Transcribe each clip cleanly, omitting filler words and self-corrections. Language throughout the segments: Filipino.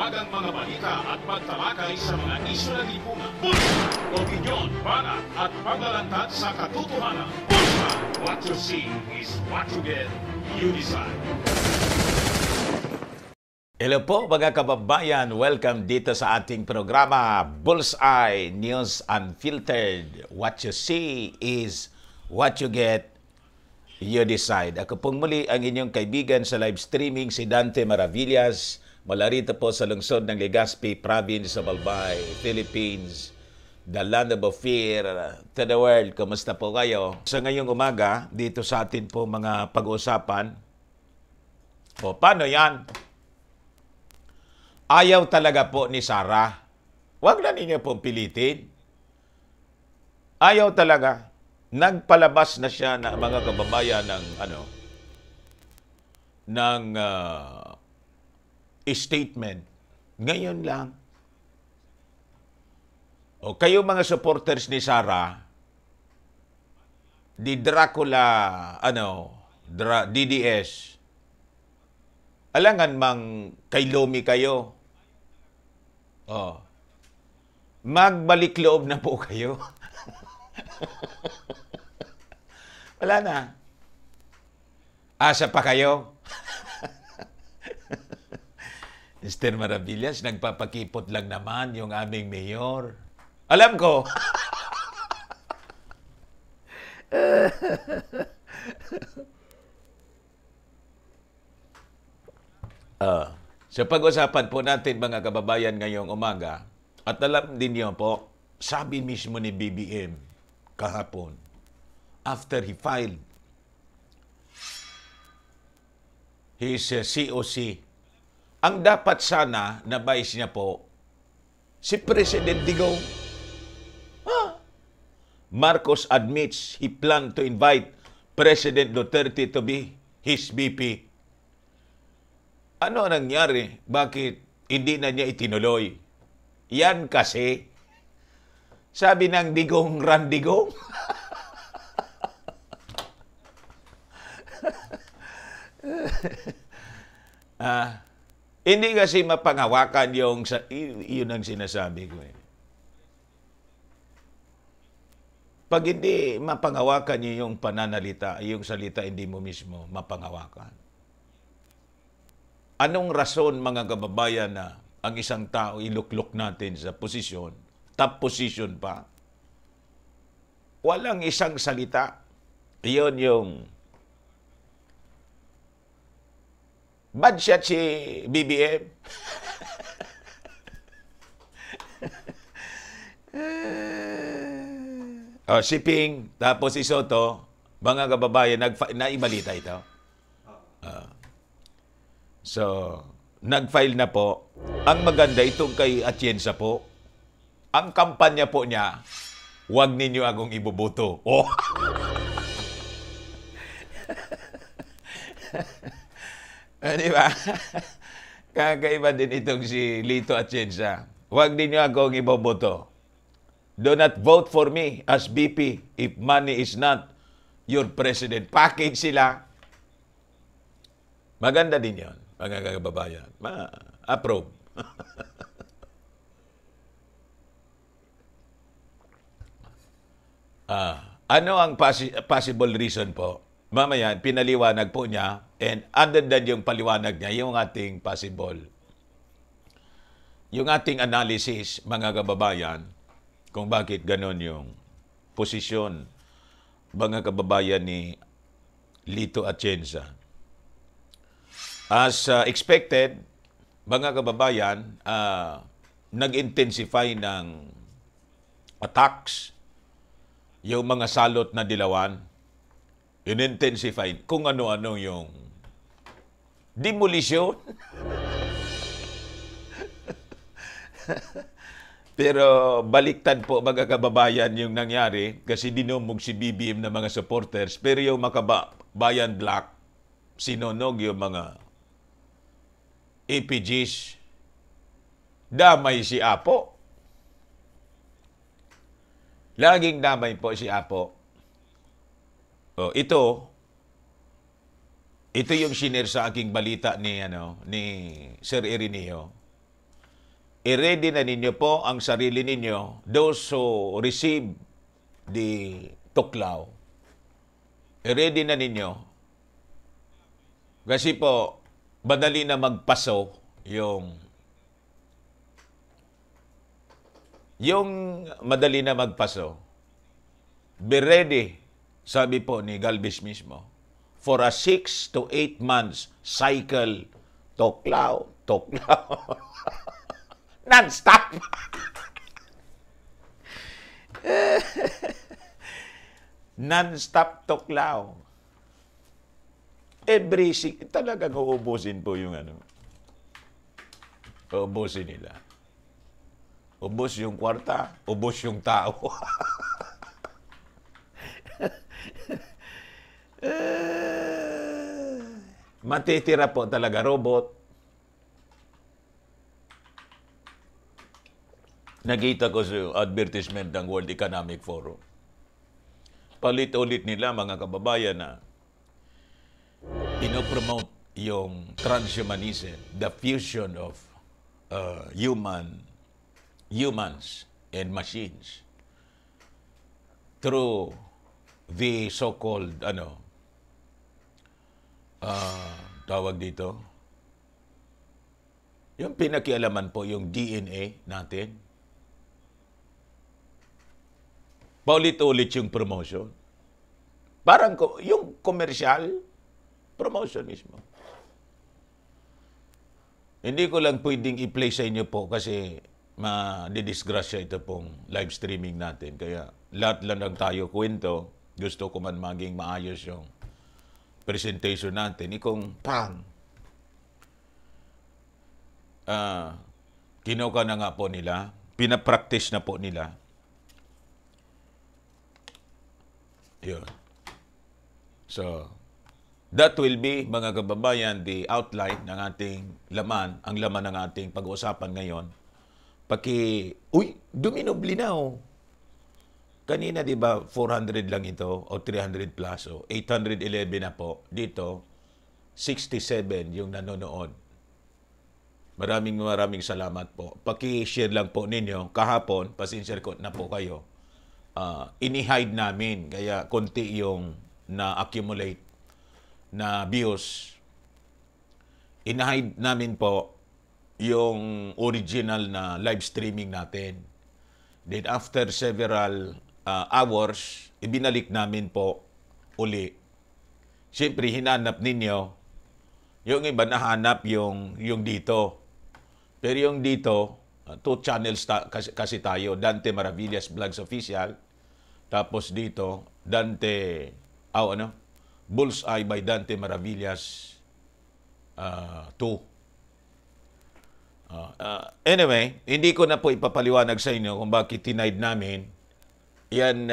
karagdagang mga balita at pagtalakay sa mga isyu ng lipunan. Bulsa! Opinyon, banat at paglalantad sa katotohanan. Bulsa! What you see is what you get. You decide. Hello po mga kababayan, welcome dito sa ating programa Bullseye News Unfiltered. What you see is what you get, you decide. Ako pong muli ang inyong kaibigan sa live streaming, si Dante Maravillas, mula rito po sa lungsod ng Legazpi, Province of Albay, Philippines, the land of fear to the world. Kumusta po kayo? Sa ngayong umaga, dito sa atin po mga pag-uusapan, o paano yan? Ayaw talaga po ni Sarah. Huwag na ninyo pong pilitin. Ayaw talaga. Nagpalabas na siya na mga kababayan ng statement. Ngayon lang. O kayo mga supporters ni Sarah, di Dracula, DDS, alangan mang kay Lomi kayo. Oh. Magbalik loob na po kayo. Wala na. Asa pa kayo? Mr. Maravillas, nagpapakipot lang naman yung aming mayor. Alam ko. Sa pag-usapan po natin mga kababayan ngayong umaga, at alam din niyo po, sabi mismo ni BBM kahapon, after he filed his COC, ang dapat sana na vice niya po, si President Digong. Marcos admits he planned to invite President Duterte to be his VP. Ano nangyari? Bakit hindi na niya itinuloy? Yan kasi, sabi ng Digong Randigong, hindi kasi mapangawakan yun ang sinasabi ko eh. Pag hindi mapangawakan niyo yung pananalita, yung salita hindi mo mismo mapangawakan. Anong rason mga kababayan na ang isang tao iluklok natin sa posisyon, top position pa? Walang isang salita. Iyon yung bad shot si BBM. Si Ping, tapos si Soto, mga kababayan, naibalita ito. So, nag-file na po. Ang maganda itong kay Atienza po, ang kampanya po niya, huwag ninyo akong ibubuto. Oh! Di ba? Kakaiba din itong si Lito Atienza. Huwag ninyo akong ibubuto. Do not vote for me as VP if money is not your president. Package sila. Maganda din yon, mga kababayan. Approve. Ano ang possible reason po? Mamaya, pinaliwanag po niya, and under that yung paliwanag niya, yung ating possible. Yung ating analysis, mga kababayan, kung bakit ganon yung posisyon, mga kababayan ni Lito Atienza. As expected, mga kababayan, nag-intensify ng attacks, yung mga salot na dilawan, in-intensify kung ano-ano yung demolisyon. Pero baliktad po mga kababayan yung nangyari kasi dinumog si BBM na mga supporters, pero yung makabayan black, sinunog yung mga APGs, damay si Apo. Laging damay po si Apo. Ito yung shinare sa aking balita ni Sir Ireneo. i-ready na ninyo po ang sarili ninyo, those who receive the tuklaw. I-ready na ninyo. Kasi po, madali na magpaso yung madali na magpaso. Be ready, sabi po ni Galvez mismo, for a 6 to 8 months cycle, tuklaw. Non-stop. Non-stop tuklaw. Talagang uubusin po yung uubusin nila. Ubos yung kwarta, ubos yung tao. Matitira po talaga robot. Nakita ko sa advertisement ng World Economic Forum. Palit-ulit nila, mga kababayan, na inopromote yung transhumanism, the fusion of humans and machines through the so-called, tawag dito, yung pinakialaman po, yung DNA natin. Paulit-ulit yung promotion. Parang yung commercial, promotion mismo. Hindi ko lang pwedeng i-play sa inyo po kasi ma-disgrasya ito pong live streaming natin. Kaya lahat lang tayo kwento. Gusto ko man maging maayos yung presentation natin. Ikong pang. Kinuha na nga po nila. Pinapractice na po nila. Yun. So, that will be, mga kababayan, the outline ng ating laman, ang laman ng ating pag-uusapan ngayon. Duminobli na Kanina, di ba, 400 lang ito, o 300 plus, o 811 na po. Dito, 67 yung nanonood. Maraming salamat po. Paki-share lang po ninyo. Kahapon, pasensya ko na po kayo. Ini-hide namin, kaya konti yung na-accumulate na views. In-hide namin po yung original na live streaming natin. Then after several hours, ibinalik namin po uli. Siyempre, hinanap ninyo. Yung iba nahanap yung dito. Pero yung dito, 2 channels kasi tayo. Dante Maravillas Vlogs Official. Tapos dito, Bullseye by Dante Maravillas 2. Anyway, hindi ko na po ipapaliwanag sa inyo kung bakit tinide namin. Yan,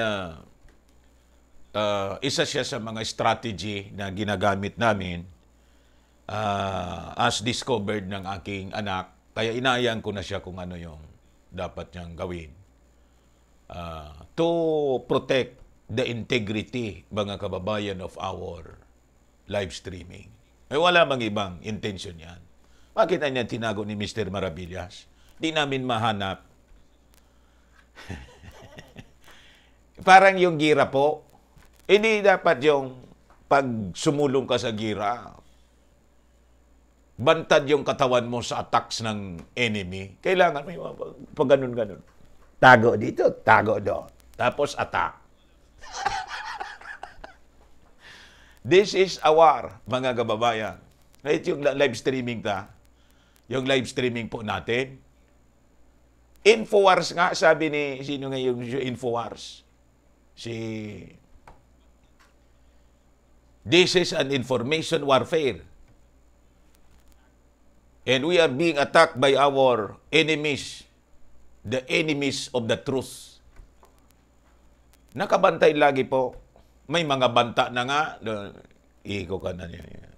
isa siya sa mga strategy na ginagamit namin as discovered ng aking anak. Kaya inayaan ko na siya kung ano yung dapat niyang gawin. To protect the integrity, mga kababayan, of our live streaming. Wala mang ibang intention yan. Bakit na niya tinago ni Mr. Maravillas? Di namin mahanap. Parang yung gira po, hindi dapat yung pag sumulong ka sa gira, bantad yung katawan mo sa attacks ng enemy. Kailangan may pag ganun-ganun. Tago dito, tago doon. Tapos attack. This is a war, mga kababayan. Ito yung live streaming yung live streaming po natin. Infowars nga, sabi ni, sino nga yung Infowars? This is an information warfare. And we are being attacked by our enemies, the enemies of the truth. Nakabantay lagi po. May mga banta na nga. Iko ka na niya.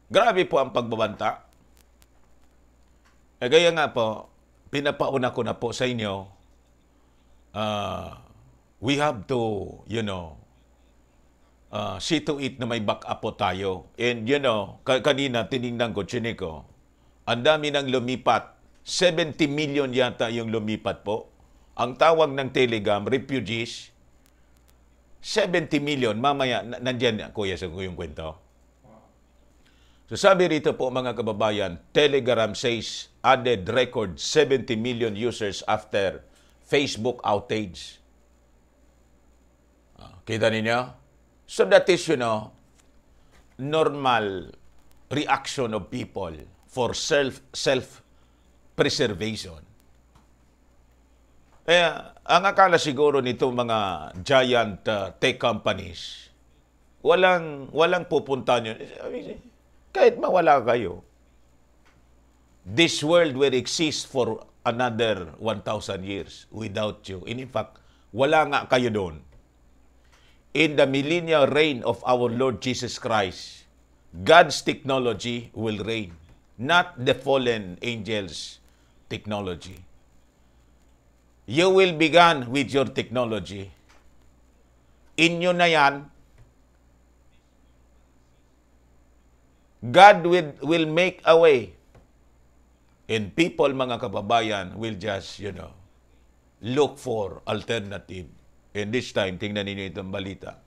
Grabe po ang pagbabanta. Kaya nga po, pinapauna ko na po sa inyo, we have to, see to it na may backup po tayo. And kanina tinignan ko, chiniko, ang dami nang lumipat 70 million yata yung lumipat po. Ang tawag ng Telegram, refugees, 70 million. Mamaya, nandyan, kuya, sa yung kwento. So sabi rito po mga kababayan, Telegram says added record 70 million users after Facebook outage. Kita ninyo? So that is, normal reaction of people for self-preservation. Ang akala siguro nito mga giant tech companies, walang pupuntahan yun. Kahit mawala kayo, this world will exist for another 1,000 years without you. And in fact, wala nga kayo doon. In the millennial reign of our Lord Jesus Christ, God's technology will reign, not the fallen angels' technology. You will begin with your technology. Inyo na yan. God will make a way. And people, mga kababayan, will just, look for alternative. And this time, tingnan ninyo itong balita.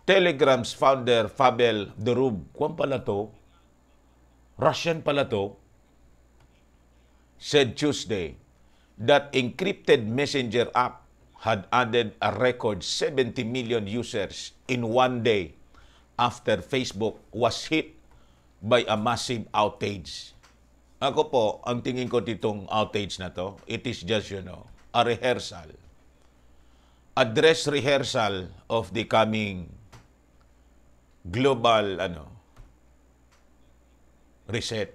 Telegram's founder, Pavel Durov, kung pala to, Russian pala to, said Tuesday that encrypted messenger app had added a record 70 million users in one day after Facebook was hit by a massive outage. Ako po, ang tingin ko ditong outage na to, it is just, a rehearsal. A dress rehearsal of the coming global, reset.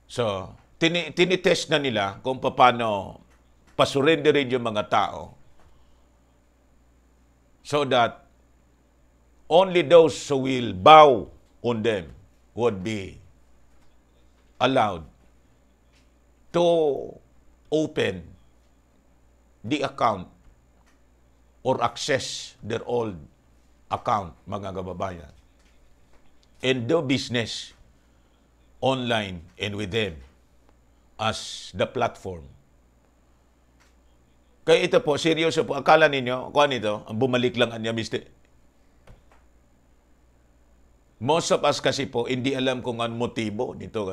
So, tinitest na nila kung paano pasurrenderin yung mga tao so that only those who will bow on them would be allowed to open the account or access their old account, mga kababayan, and do business online and with them as the platform. Kaya ito po, seryoso po, akala ninyo, kung ito, ang bumalik lang niya, Mr. Most of us kasi po, hindi alam kung ang motibo nito,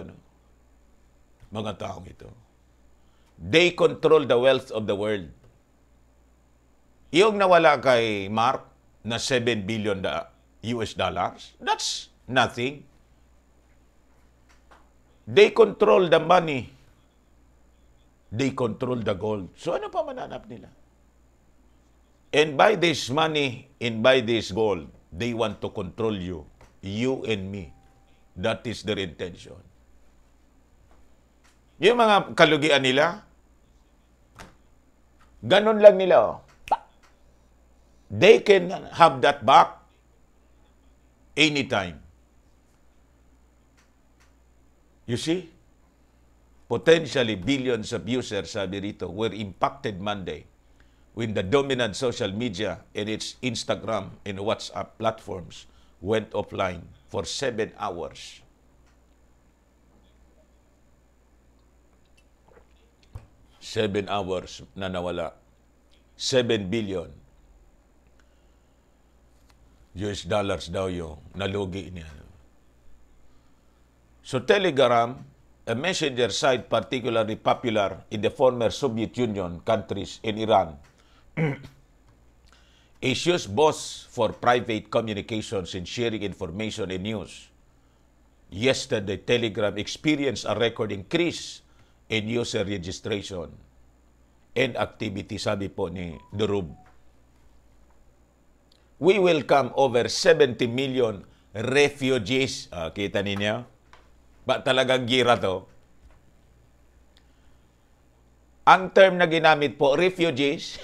mga taong ito. They control the wealth of the world. Yung nawala kay Mark na 7 billion US dollars, that's nothing. They control the money. They control the gold. So ano pa mananap nila? And by this money and by this gold, they want to control you and me. That is their intention. Yung mga kalugian nila, ganun lang nila. They can have that back anytime. You see? Potentially billions of users, sabi rito, were impacted Monday when the dominant social media and its Instagram and WhatsApp platforms went offline for 7 hours. Seven hours na nawala. 7 billion US dollars daw yung nalugi niya. So Telegram, a messenger site particularly popular in the former Soviet Union countries in Iran, is used both for private communications and sharing information and news. Yesterday, Telegram experienced a record increase in user registration and activity, sabi po ni Durov. We welcome over 70 million refugees. Kita ninyo? Ba talagang gira to? Ang term na ginamit po, refugees,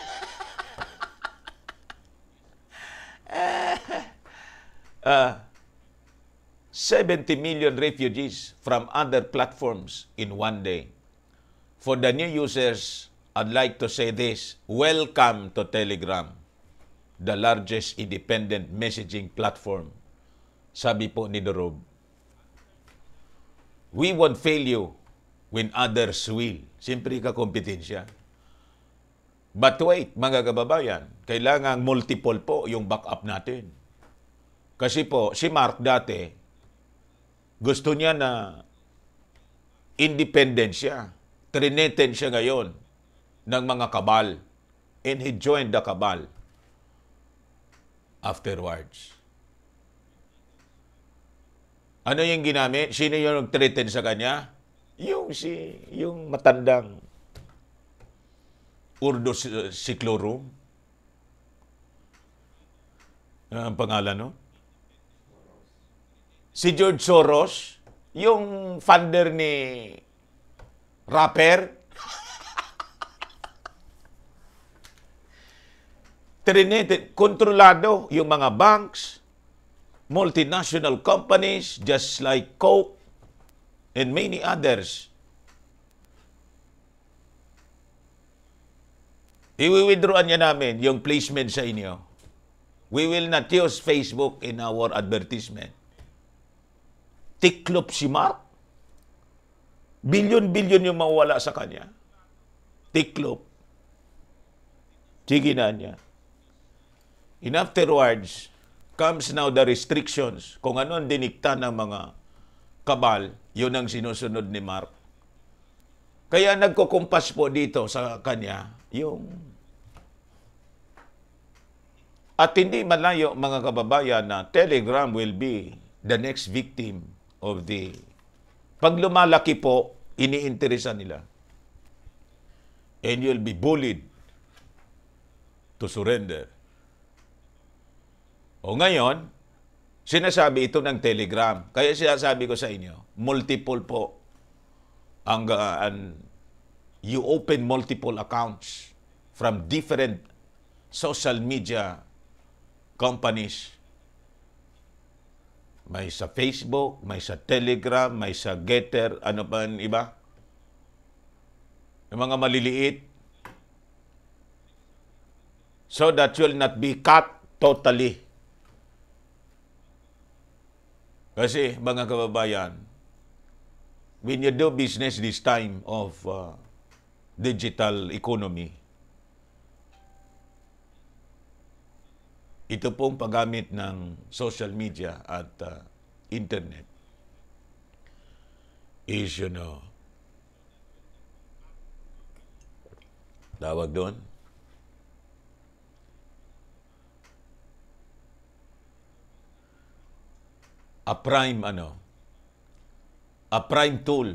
70 million refugees from other platforms in one day. For the new users, I'd like to say this: welcome to Telegram, the largest independent messaging platform, sabi po ni Durov. We won't fail you when others will. Siyempre ka kompetensya. But wait, mga kababayan, kailangan multiple po yung backup natin. Kasi po, si Mark dati, gusto niya na independent siya. Trineten siya ngayon ng mga kabal. And he joined the kabal afterwards. Ano yung ginamit? Sino yung nag-threaten sa kanya? Yung matandang Urdo Siklorum. Ang pangalan, no? Si George Soros, yung funder ni rapper, kontrolado yung mga banks, multinational companies, just like Coke, and many others. I-withdrawan niya namin yung placement sa inyo. We will not use Facebook in our advertisement. Tiklop si Mark. Bilyon-bilyon yung mawala sa kanya. Tiklop. Sige na niya. And afterwards, comes now the restrictions. Kung ano ang dinikta ng mga kabal, yun ang sinusunod ni Mark. Kaya nagkukumpas po dito sa kanya yung... At hindi malayo, mga kababayan, na Telegram will be the next victim of the... Pag lumalaki po, iniinteresan nila. And you'll be bullied to surrender. O ngayon, sinasabi ito ng Telegram. Kaya sinasabi ko sa inyo, multiple po. You open multiple accounts from different social media companies. May sa Facebook, may sa Telegram, may sa Getter, ano pa ang iba? Yung mga maliliit. So that will not be cut totally. Kasi, mga kababayan, when you do business this time of digital economy, ito pong paggamit ng social media at internet is, tawag doon, a prime tool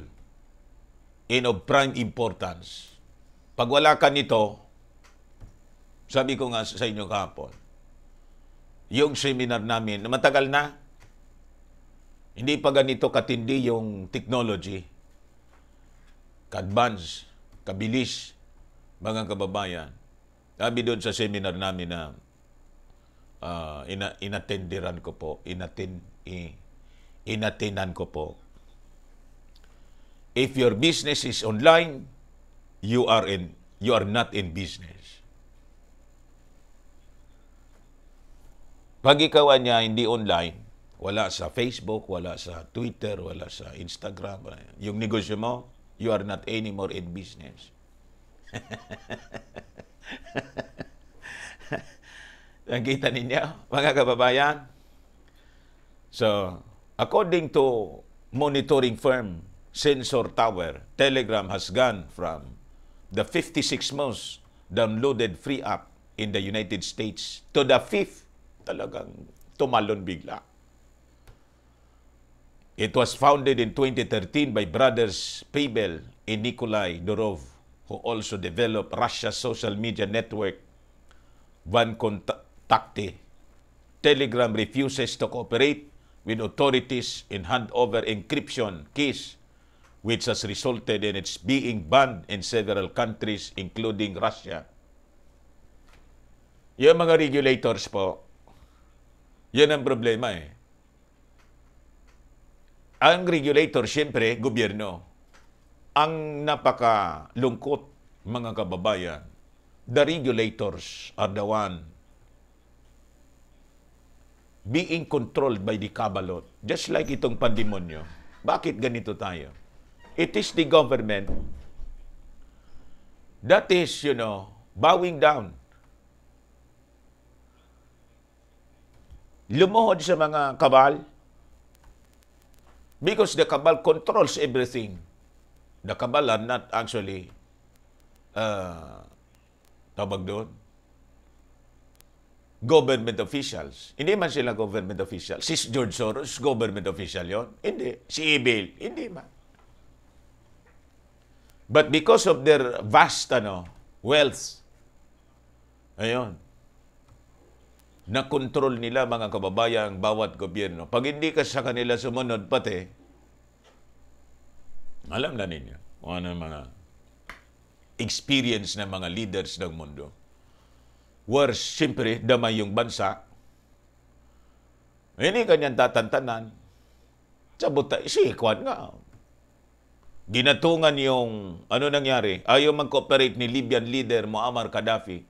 and of prime importance. Pag wala ka nito, sabi ko nga sa inyo kahapon, yung seminar namin, matagal na, hindi pa ganito katindi yung technology, ka-advance, kabilis, mga kababayan. Sabi doon sa seminar namin na inatendiran ko po, inatenan ko po. If your business is online, you are not in business. Pag ikaw niya hindi online, wala sa Facebook, wala sa Twitter, wala sa Instagram, yung negosyo mo, you are not anymore in business. Nakita ninyo, mga kababayan? So, according to monitoring firm Sensor Tower, Telegram has gone from the 56 most downloaded free app in the United States to the 5th. Talagang tumalon bigla. It was founded in 2013 by brothers Pavel and Nikolai Durov, who also developed Russia's social media network, VKontakte. Telegram refuses to cooperate with authorities and hand over encryption keys, which has resulted in its being banned in several countries, including Russia. Yung mga regulators po, yan ang problema eh. Ang regulator, siyempre, gobyerno. Ang napakalungkot, mga kababayan, the regulators are the one being controlled by the kabalot. Just like itong pandemonyo. Bakit ganito tayo? It is the government that is, bowing down. Lumuhod sa mga kabal because the cabal controls everything. The cabal are not actually tawag doon, government officials. Hindi man sila government officials. Si George Soros, government official yon? Hindi. Si Ebel, hindi man. But because of their vast wealth, ayun, na-control nila mga kababayan ang bawat gobyerno. Pag hindi ka sa kanila sumunod pati, alam na ninyo kung ano mga experience ng mga leaders ng mundo. Worse, siyempre, damay yung bansa. Hindi kanyang tatantanan. Sabota, kwan nga. Ginatungan yung, nangyari? Ayaw mag-cooperate ni Libyan leader Muammar Gaddafi.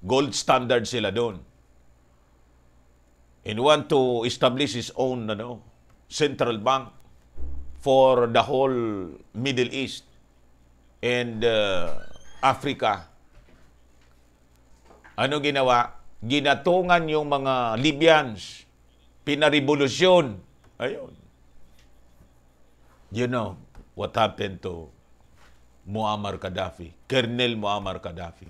Gold standard sila doon. And want to establish his own central bank for the whole Middle East and Africa. Ano ginawa? Ginatungan yung mga Libyans. Pinarevolusyon. Ayun. You know what happened to Muammar Gaddafi, Colonel Muammar Gaddafi.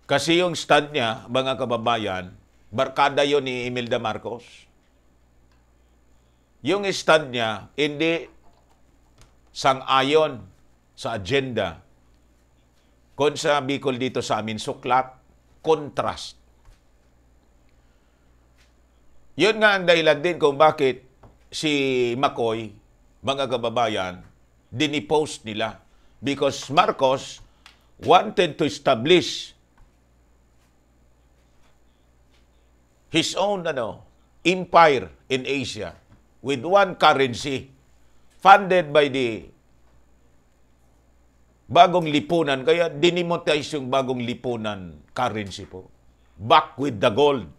Kasi yung stand niya, mga kababayan, barkada yon ni Imelda Marcos. Yung stand niya, hindi sang-ayon sa agenda. Kung sa Bicol dito sa amin, suklat, contrast. Yun nga ang dahilan din kung bakit si McCoy, mga kababayan, dinipost nila. Because Marcos wanted to establish his own empire in Asia with one currency funded by the bagong lipunan. Kaya dinimotize yung bagong lipunan currency po. Back with the gold.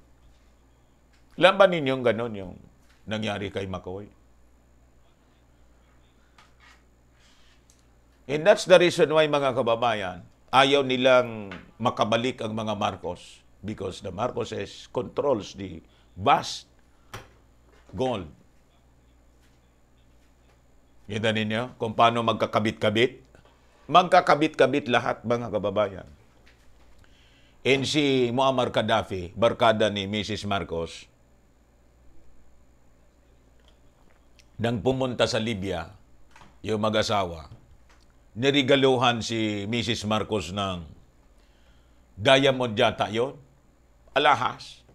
Alam ba ninyong ganon yung nangyari kay McCoy? And that's the reason why, mga kababayan, ayaw nilang makabalik ang mga Marcos because the Marcoses controls the vast gold. Kita ninyo kung paano magkakabit-kabit? Magkakabit-kabit lahat, mga kababayan. And si Muammar Gaddafi, barkada ni Mrs. Marcos, nang pumunta sa Libya, yung mag-asawa, nirigaluhan si Mrs. Marcos ng diamond yata yun. Alahas.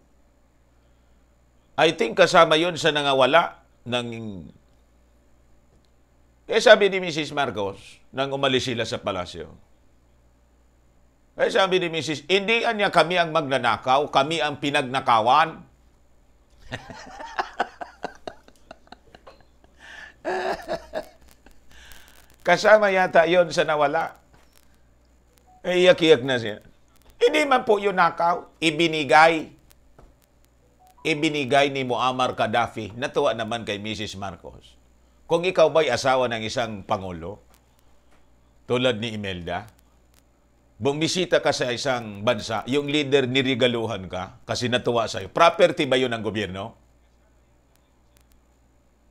I think kasama yun sa nangawala ng... sabi ni Mrs. Marcos, nang umalis sila sa palasyo, sabi ni Mrs., hindi niya kami ang magnanakaw, kami ang pinagnakawan. Kasama yata yon sa nawala. Iyak-iyak na siya. Hindi man po yun nakaw. Ibinigay ni Muammar Gaddafi. Natuwa naman kay Mrs. Marcos. Kung ikaw ba'y asawa ng isang pangulo, tulad ni Imelda, bumisita ka sa isang bansa, yung leader nirigaluhan ka kasi natuwa sa'yo. Property ba yun ng gobyerno?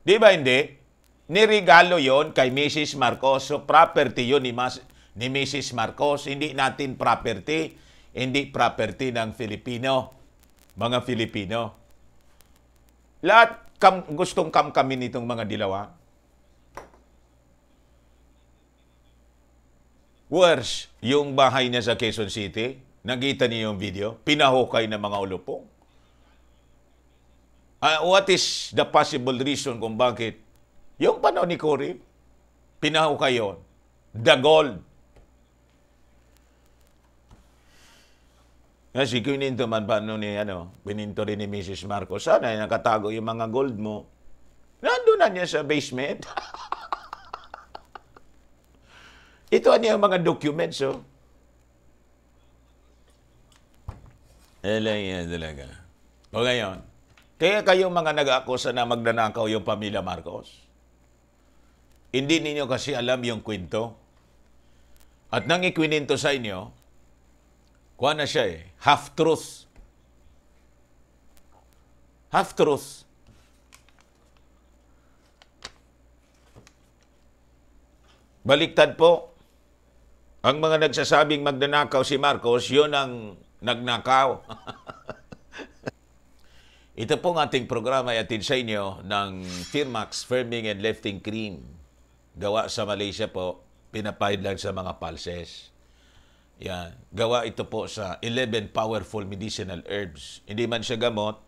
Di ba hindi? Nirigalo yon kay Mrs. Marcos. So, property yon ni Mrs. Marcos. Hindi natin property. Hindi property ng Filipino. Mga Filipino. Lahat gustong kami nitong mga dilawa. Worse, yung bahay niya sa Quezon City, nakita niyo yung video, pinahukay ng mga ulupong. What is the possible reason kung bakit yung panahon ni Cory, pinahukay yun. The gold. Kasi kininto man paano ni, pininto rin ni Mrs. Marcos, sana nakatago yung mga gold mo. Nandun na niya sa basement. Ito niya yung mga documents, oh. Yan talaga. O ngayon, kaya kayong mga nag-aakusa na magnanakaw yung pamilya Marcos. Hindi ninyo kasi alam yung kwento. At nang ikwininto sa inyo, kuha na siya half-truth. Half-truth. Baliktad po. Ang mga nagsasabing magnanakaw si Marcos, yun ang nagnakaw. Ito pong ating programa ay atid sa inyo ng Firmax Firming and Lifting Cream. Gawa sa Malaysia po, pinapahid lang sa mga pulses. Yan. Gawa ito po sa 11 powerful medicinal herbs. Hindi man siya gamot,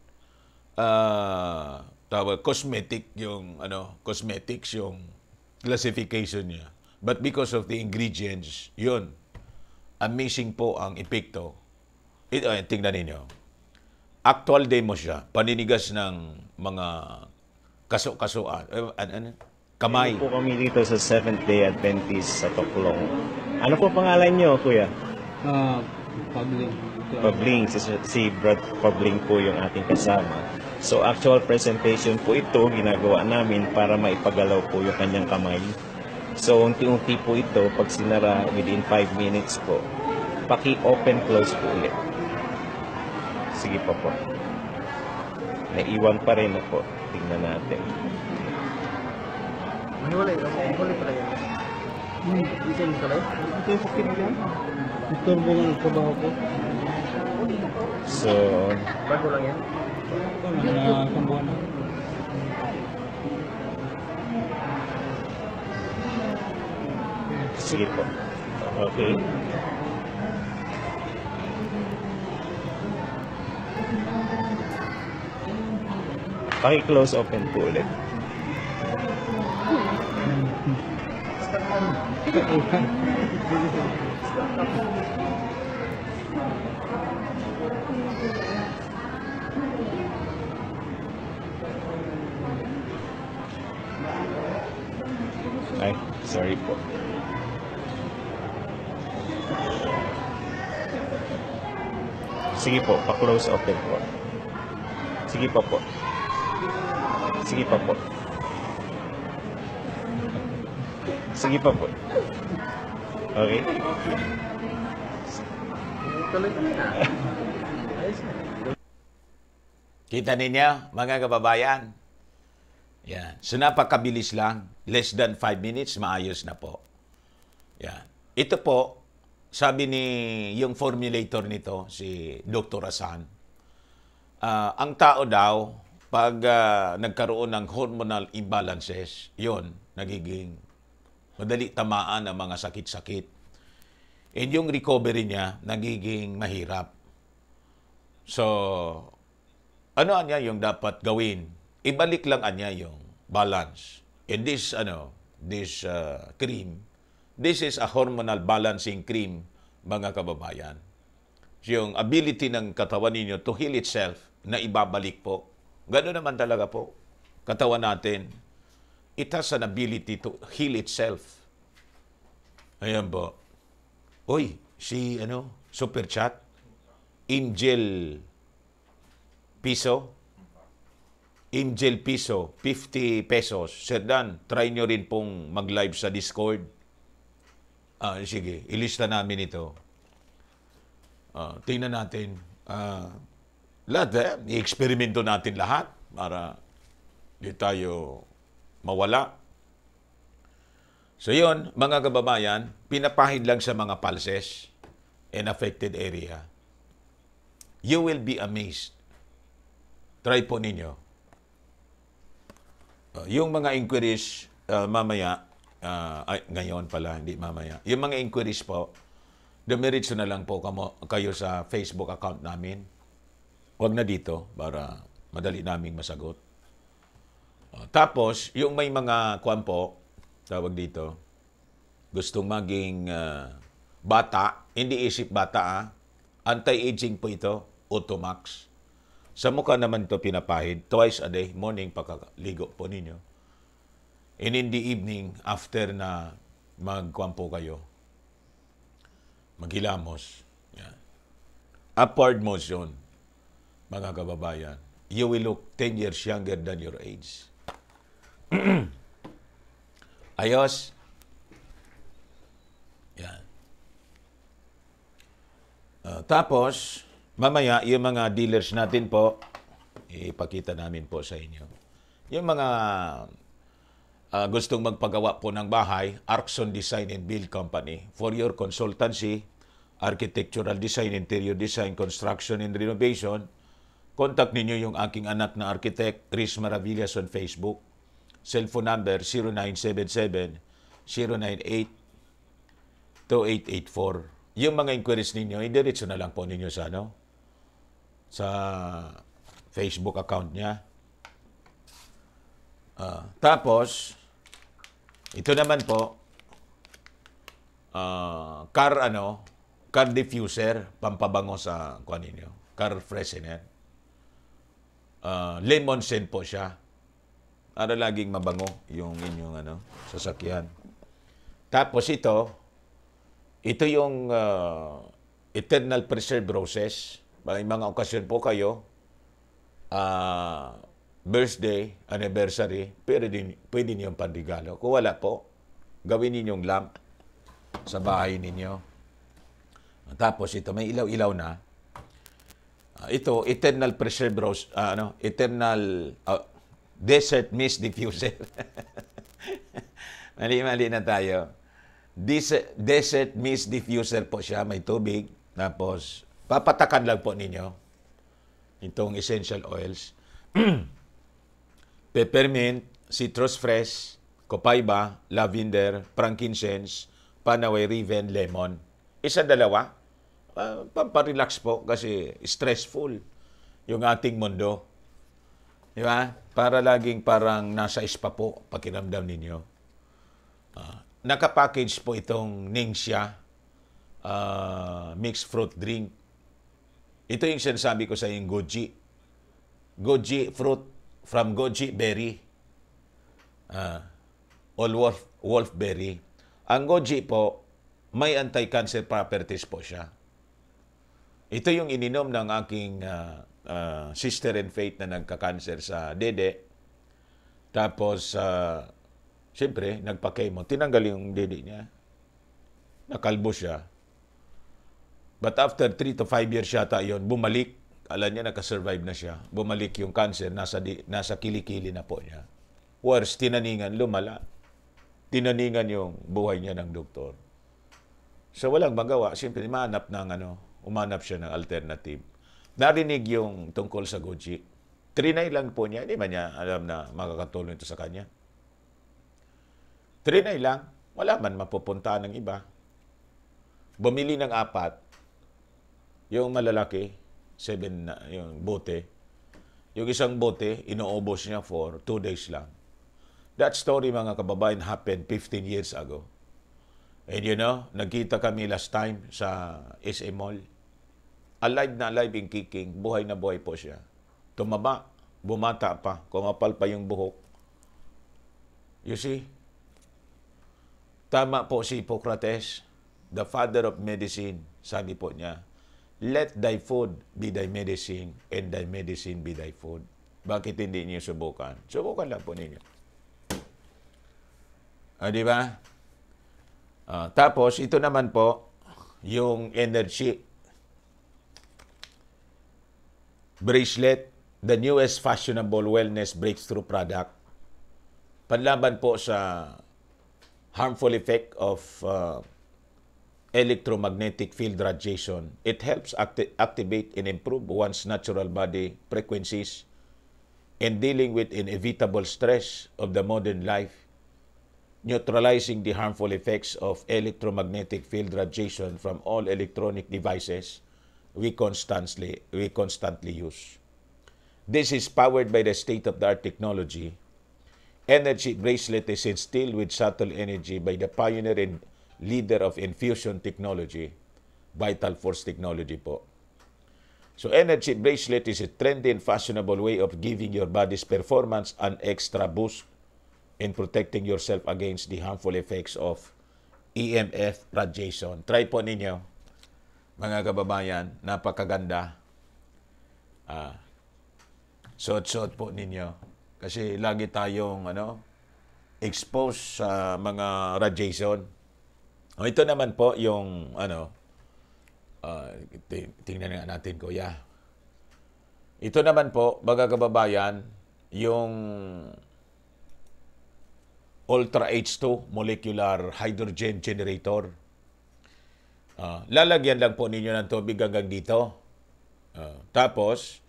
cosmetics yung classification niya. But because of the ingredients, yun, amazing po ang epekto. Ito, tingnan ninyo. Actual demo siya. Paninigas ng mga kaso-kasuan. Kamay. Po kami dito sa Seventh-day Adventist sa Toklong. Ano po pangalan niyo, kuya? Pabling. Pabling. Si Brad Pabling po yung ating kasama. So actual presentation po ito, ginagawa namin para maipagalaw po yung kanyang kamay. So unti-unti po ito, pag sinara within 5 minutes po, paki-open close po ulit. Sige pa po. Naiwan pa rin po. Tingnan natin. Hiwalay pala yan. Isa yung kalay? Ito yung pakit yan. Ito ang trabaho ko. So, Bago lang yan? Kambuhan na. sige po. Okay. Paki-close open po ulit. Ay, sorry po. Sige po, pa-close open po. Sige pa po. Sige pa po. Sige pa po. Okay? Kita ninyo, mga kababayan? Yan. So, napakabilis lang. Less than 5 minutes, maayos na po. Yan. Ito po, sabi ni yung formulator nito, si Dr. Asan, ang tao daw, pag nagkaroon ng hormonal imbalances, yon nagiging madali tamaan ang mga sakit-sakit. And yung recovery niya, nagiging mahirap. So, ano niya yung dapat gawin? Ibalik lang niya yung balance. And this cream, this is a hormonal balancing cream, mga kababayan. Yung ability ng katawan ninyo to heal itself, na ibabalik po. Gano'n naman talaga po. Katawan natin, it has an ability to heal itself. Ayan po. Uy, super chat, Angel Piso, 50 pesos. Sir Dan, try nyo rin pong mag-live sa Discord. Sige, ilista namin ito. Tingnan natin. Lahat, i-eksperimento natin lahat para di tayo mawala. So yun, mga kababayan, pinapahid lang sa mga pulses and affected area. You will be amazed. Try po ninyo. Yung mga inquiries, mamaya, ngayon pala, hindi mamaya. Yung mga inquiries po, dumiretso na lang po kayo sa Facebook account namin. Huwag na dito para madali naming masagot. Tapos, yung may mga tawag dito, gustong maging bata, hindi isip bata anti-aging po ito, Automax. Sa mukha naman ito pinapahid, twice a day, morning pagkaligo po ninyo. And in the evening, after na kayo, maghilamos. Yan. Upward motion, mga kababayan. You will look 10 years younger than your age. Ayos. Yan. Tapos, mamaya, yung mga dealers natin po, ipakita namin po sa inyo. Yung mga gustong magpagawa po ng bahay, Arkson Design and Build Company, for your consultancy, architectural design, interior design, construction and renovation, contact ninyo yung aking anak na architect, Chris Maravillas on Facebook. Cellphone number 0977-098-2884. Yung mga inquiries ninyo, i-diretso na lang po ninyo sa sa Facebook account niya. Tapos, ito naman po, car diffuser, pampabango sa kuha ninyo, car freshener. Lemon scent po siya. Para laging mabango yung inyong sasakyan. Tapos ito yung eternal preserve roses. May mga okasyon po kayo, birthday, anniversary, pwede niyong panregalo. Kung wala po, gawin ninyong lamp sa bahay ninyo. Tapos ito, may ilaw-ilaw na. Ito, eternal preserve rose, eternal desert mist diffuser. Mali-mali na tayo. Desert mist diffuser po siya, may tubig. Tapos, papatakan lang po ninyo itong essential oils. Peppermint, citrus fresh, copaiba, lavender, frankincense, panaway, riven, lemon. Isa-dalawa. Pamparelax po kasi stressful yung ating mundo. Di ba? Para laging parang nasa spa po pakiramdam ninyo. Nakapackage po itong Ningxia mixed fruit drink. Ito yung sinasabi ko sa yung goji. Goji fruit from goji berry. Wolfberry. Ang goji po, may anti-cancer properties po siya. Ito yung ininom ng aking sister in faith na nagka-cancer sa dede. Tapos, siyempre, nagpa-chemo. Tinanggal yung dede niya. Nakalbo siya. But after 3 to 5 years yata yun, bumalik. Alam niya, nakasurvive na siya. Bumalik yung cancer, nasa kilikili na po niya. Worse, tinaningan, lumala. Tinaningan yung buhay niya ng doktor. So, walang magawa. Siyempre, umanap siya ng alternative. Narinig yung tungkol sa goji. Trinay lang po niya. Hindi man niya alam na makakatulong ito sa kanya. Trinay lang. Wala man mapupunta ng iba. Bumili ng 4. Yung malalaki, 7 yung bote. Yung isang bote, inuubos niya for 2 days lang. That story, mga kababayan, happened 15 years ago. And nagkita kami last time sa SM Mall. Alive na alive in kicking. Buhay na buhay po siya. Tumaba, bumata pa, kumapal pa yung buhok. You see? Tama po si Hippocrates, the father of medicine. Sabi po niya, let thy food be thy medicine and thy medicine be thy food. Bakit hindi niyo subukan? Subukan lang po ninyo. Di ba? Tapos, ito naman po, yung energy bracelet, the newest fashionable wellness breakthrough product. Panlaban po sa harmful effect of electromagnetic field radiation. It helps activate and improve one's natural body frequencies in dealing with inevitable stress of the modern life, neutralizing the harmful effects of electromagnetic field radiation from all electronic devices we constantly use. This is powered by the state-of-the-art technology. Energy bracelet is instilled with subtle energy by the pioneer and leader of infusion technology, Vital Force Technology po. So energy bracelet is a trendy and fashionable way of giving your body's performance an extra boost in protecting yourself against the harmful effects of EMF radiation. Try po ninyo. Mga kababayan, napakaganda. Suot-suot po ninyo. Kasi lagi tayong exposed sa mga radiation. Ito naman po yung tingnan nga natin, kuya. Ito naman po, mga kababayan, yung Ultra H2 molecular hydrogen generator. Lalagyan lang po ninyo ng tubig hanggang dito. Tapos,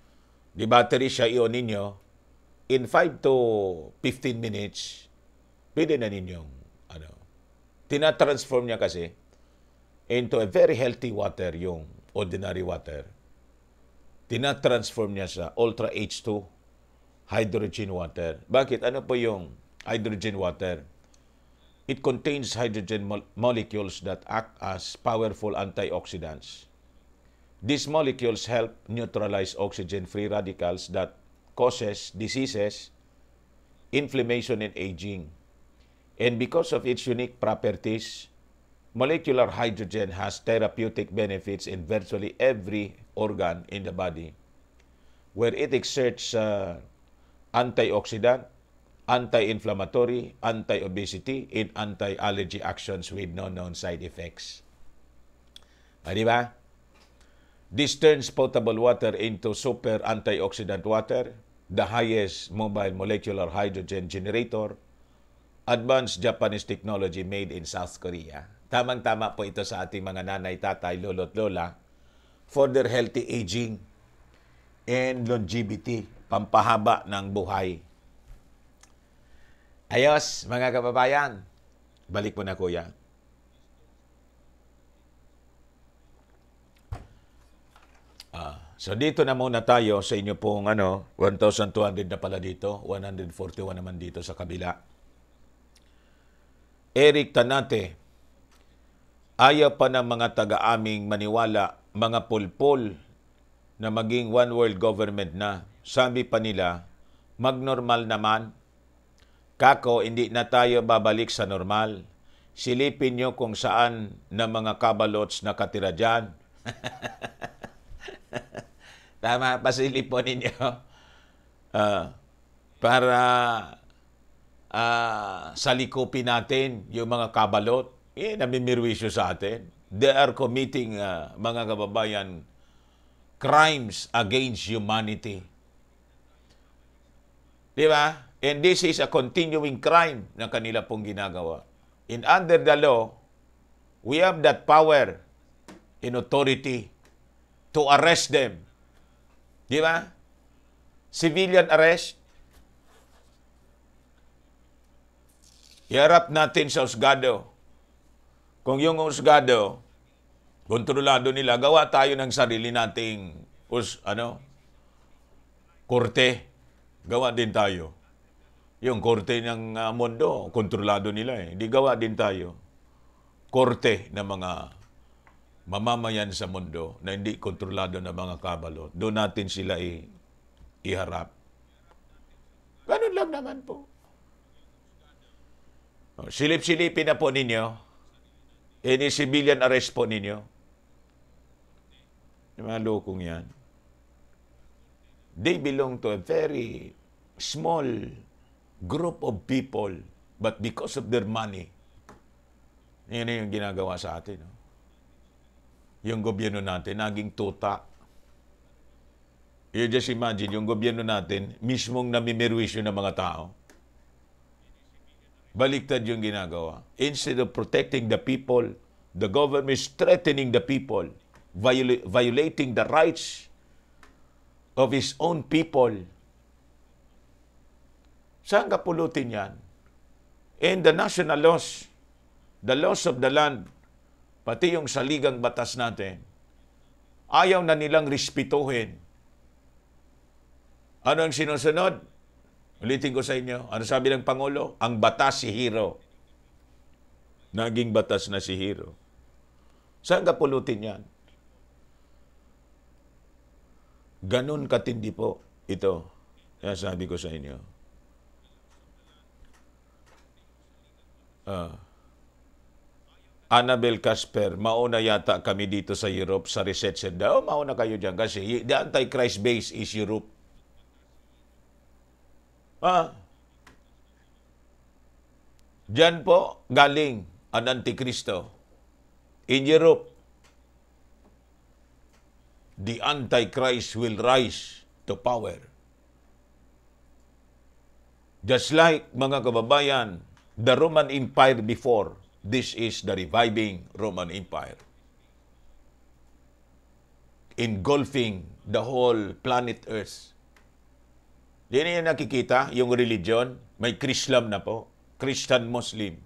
di battery siya iyon ninyo. In 5 to 15 minutes, pwede na ninyong tinatransform niya kasi into a very healthy water, yung ordinary water. Tinatransform niya sa Ultra H2 hydrogen water. Bakit? Ano po yung hydrogen water? It contains hydrogen molecules that act as powerful antioxidants. These molecules help neutralize oxygen-free radicals that causes diseases, inflammation, and aging. And because of its unique properties, molecular hydrogen has therapeutic benefits in virtually every organ in the body, where it exerts antioxidant, anti-inflammatory, anti-obesity, and anti-allergy actions with no known side effects. Di ba? This turns potable water into super antioxidant water, the highest mobile molecular hydrogen generator, advanced Japanese technology made in South Korea. Tamang-tama po ito sa ating mga nanay, tatay, lolo't lola for their healthy aging and longevity, pampahaba ng buhay. Ayos, mga kababayan. Balik mo na, kuya. So dito na muna tayo sa inyo pong 1,200 na pala dito, 141 naman dito sa kabila. Eric Tanate, ayaw pa ng mga taga-aming maniwala, mga pulpol, na maging one world government na. Sabi pa nila, magnormal naman. Kako, hindi na tayo babalik sa normal. Silipin nyo kung saan na mga kabalots nakatira dyan. Tama, pasilip po ninyo. Para salikupin natin yung mga kabalot, namimirwisyo sa atin. They are committing, mga kababayan, crimes against humanity. Di ba? And this is a continuing crime na kanila pong ginagawa. And under the law, we have that power and authority to arrest them. Di ba? Civilian arrest. Iharap natin sa husgado. Kung yung husgado, kontrolado nila, gawa tayo ng sarili nating korte. Gawa din tayo. Yung korte ng mundo, kontrolado nila Di gawa din tayo. Korte ng mga mamamayan sa mundo na hindi kontrolado ng mga kabalo. Doon natin sila iharap. Ganun lang naman po. Silip-silipin na po ninyo. Any civilian arrest po ninyo. Yung mga lokong yan. They belong to a very small group of people, but because of their money, yun yung ginagawa sa atin. Yung gobyerno natin, naging tuta. You just imagine, yung gobyerno natin, mismong namimirwisyo ng mga tao. Baliktad yung ginagawa. Instead of protecting the people, the government is threatening the people, violating the rights of his own people. Saan ka pulutin yan? And the national laws, the laws of the land, pati yung saligang batas natin, ayaw na nilang respetuhin. Ano ang sinusunod? Ulitin ko sa inyo, ano sabi ng Pangulo? Ang batas si hero. Naging batas na si hero. Saan ka pulutin yan? Ganun katindi po ito. Kaya sabi ko sa inyo. Annabel Casper, mauna yata kami dito sa Europe sa research center. Mauna kayo dyan kasi the Antichrist base is Europe. Diyan po galing ang Antikristo. In Europe, the Antichrist will rise to power. Just like, mga kababayan, the Roman Empire before, this is the reviving Roman Empire. Engulfing the whole planet Earth. Di niyo nakikita yung religion, may Krislam na po, Christian Muslim.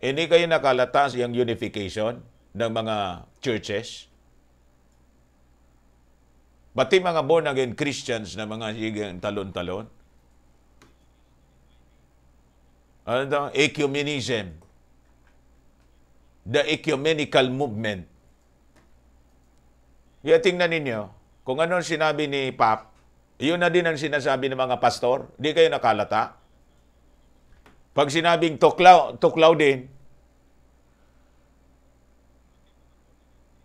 Hindi kayo nakalata yung unification ng mga churches. Pati mga born-again Christians na mga sigang talon-talon. Ano ito? Ecumenism. The ecumenical movement. Kaya tingnan ninyo, kung ano sinabi ni Pap, yun na din ang sinasabi ng mga pastor, di kayo nakalata. Pag sinabing tuklaw, tuklaw din,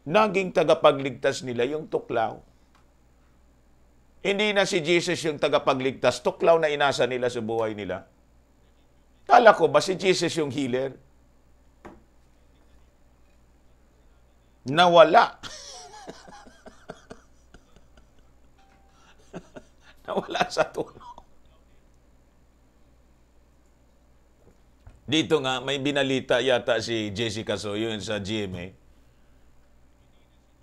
naging tagapagligtas nila yung tuklaw. Hindi na si Jesus yung tagapagligtas, tuklaw na inasa nila sa buhay nila. Kala ko ba si Jesus yung healer? Nawala. Nawala sa tulong. Dito nga, may binalita yata si Jessica Soyo sa GMA.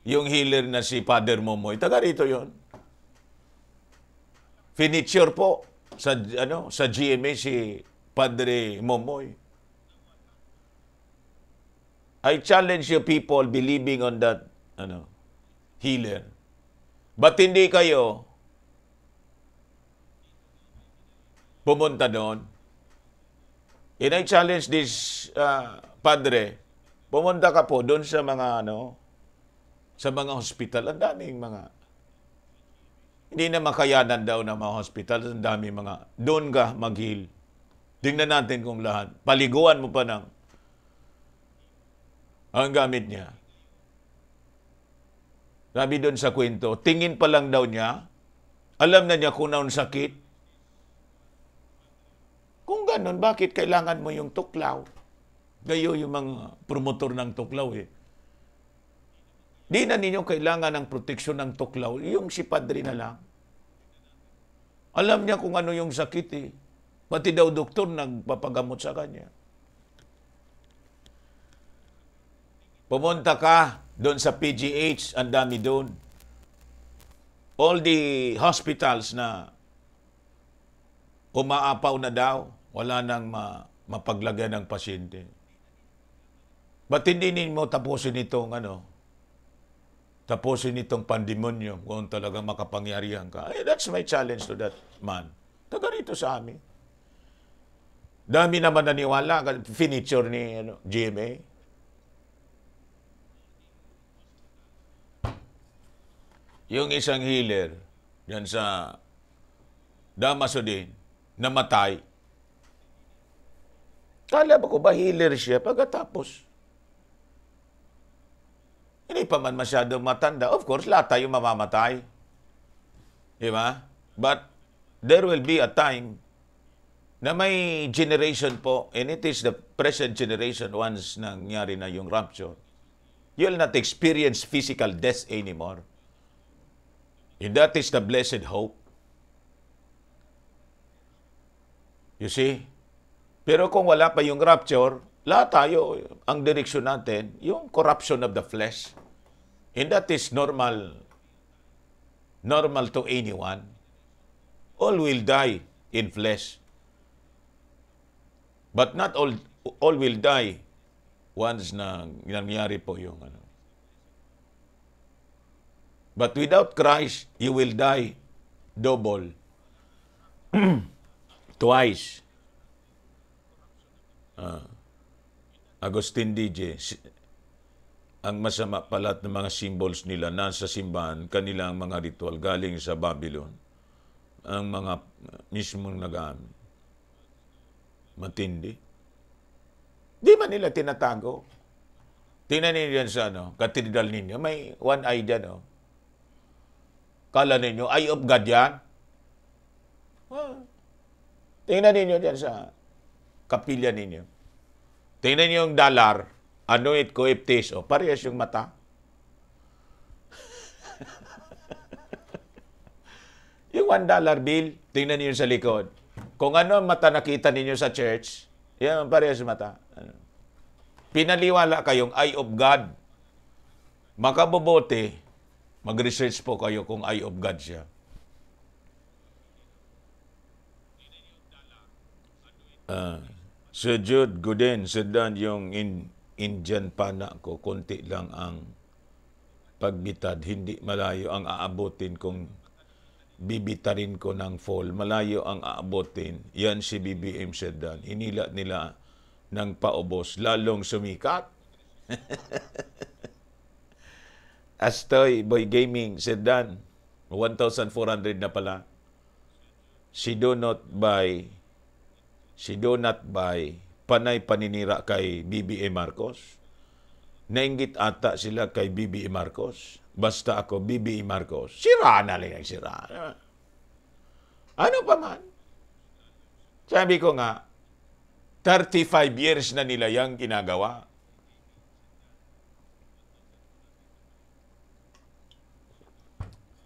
Yung healer na si Father Momoy, taga rito yun. Finiture po sa GMA si Padre Momoy. I challenge you people believing on that healer. Ba't hindi kayo pumunta doon? And I challenge this Padre, pumunta ka po doon sa mga sa mga hospital. Ang daming mga hindi na makayanan daw ng mga hospital. Ang daming mga doon ka mag-heal. Tingnan natin kung lahat. Paliguan mo pa ng ang gamit niya. Sabi doon sa kwento, tingin pa lang daw niya, alam na niya kung naon sakit. Kung ganun, bakit kailangan mo yung tuklaw? Gayo yung mga promotor ng tuklaw eh. Di na ninyo kailangan ng proteksyon ng tuklaw, yung si Padre na lang. Alam niya kung ano yung sakit eh. Pati daw doktor nagpapagamot sa kanya. Pumunta ka doon sa PGH, ang dami doon. All the hospitals na umaapaw na daw, wala nang mapaglagyan ng pasyente. Ba't hindi mo tapusin itong tapusin itong pandemonyo kung talagang makapangyarihan ka? That's my challenge to that man. Taga rito sa amin. Dami naman naniwala, finiture ni GMA. Yung isang healer, yan sa Damaso din, namatay. Kala ba ko ba healer siya pagkatapos? Hindi pa man masyadong matanda. Of course, lahat tayo mamamatay. Di ba? But there will be a time na may generation po, and it is the present generation once nangyari na yung rapture. You will not experience physical death anymore. And that is the blessed hope. You see? Pero kung wala pa yung rapture, lahat tayo, ang direksyon natin, yung corruption of the flesh. And that is normal to anyone. All will die in flesh. But not all will die once na nangyari po yung But without Christ, you will die double. Twice. Agustin DJ, ang masama pala ng mga symbols nila nasa simbahan, kanilang mga ritual galing sa Babylon. Ang mga mismong nagamit. Matindi. Di man nila tinatago. Tingnan ninyo yan sa katedral ninyo. May one eye dyan, Kala ninyo, eye of God yan? Tingnan ninyo dyan sa kapilya ninyo. Tingnan niyo yung dollar, annuit coeptis, o parehas yung mata. Yung $1 bill, tingnan niyo sa likod. Kung ano ang mata nakita ninyo sa church, yan, parehas mata. Pinaliwala kayong eye of God. Makabubuti, mag-research po kayo kung eye of God siya. Sir Jude Gooden, Sir Dan, yung Indian pana ko, konti lang ang pagbitad, hindi malayo ang aabutin kung bibitarin ko ng fall. Malayo ang aabutin. Yan si BBM Sir Dan. Hinila nila ng paubos, lalong sumikat. Astoy, Boy Gaming, Sir Dan, 1,400 na pala. She do not buy panay paninira kay BBM Marcos. Nainggit ata sila kay BBM Marcos. Basta ako, BBM Marcos. Sira na lang ang sira. Ano pa man? Sabi ko nga, 35 years na nila yung ginagawa.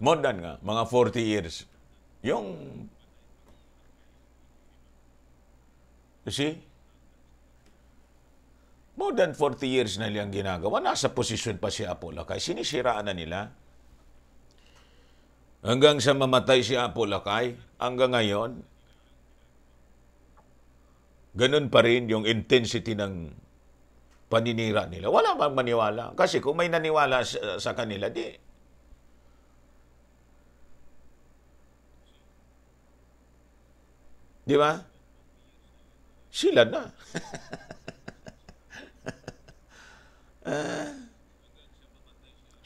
More than nga, mga 40 years. You see? More than 40 years na nilang ginagawa. Nasa posisyon pa si Apolacay. Sinisiraan na nila. Hanggang sa mamatay si Apolacay, hanggang ngayon, ganun pa rin yung intensity ng paninira nila. Wala bang maniwala? Kasi kung may naniwala sa kanila, di. Di ba? Sila na.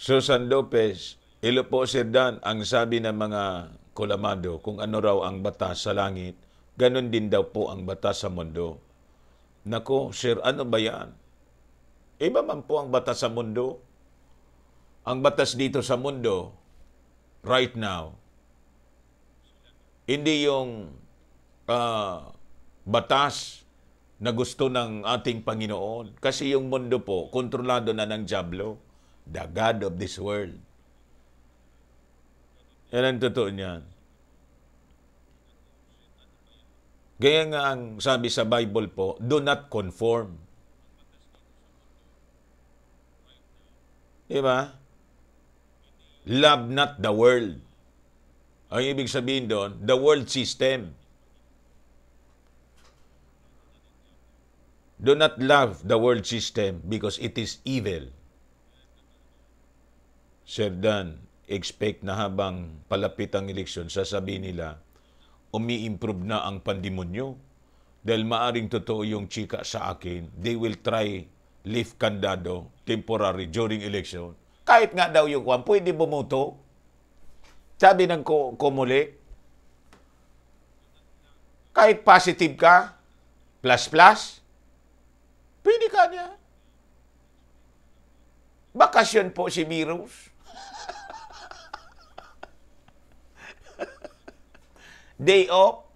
Susan Lopez, ilo po Sir Dan, ang sabi ng mga kulamado, kung ano raw ang batas sa langit, ganun din daw po ang batas sa mundo. Nako, Sir, ano ba yan? Iba man po ang batas sa mundo. Ang batas dito sa mundo, right now, hindi yung batas na gusto ng ating Panginoon. Kasi yung mundo po, kontrolado na ng Diablo, the God of this world. Yan ang totoo niyan. Gaya nga ang sabi sa Bible po, do not conform. Diba? Love not the world. Ang ibig sabihin doon, the world system. Do not love the world system because it is evil. Sir Dan, expect na habang palapit ang eleksyon, sasabihin nila, umi-improve na ang pandemonyo. Dahil maaring totoo yung chika sa akin, they will try lift candado temporary during election. Kahit nga daw yung kwan, pwede bumuto. Sabi ng kumuli, kahit positive ka, plus, pwede ka niya. Bakasyon po si virus. Day off.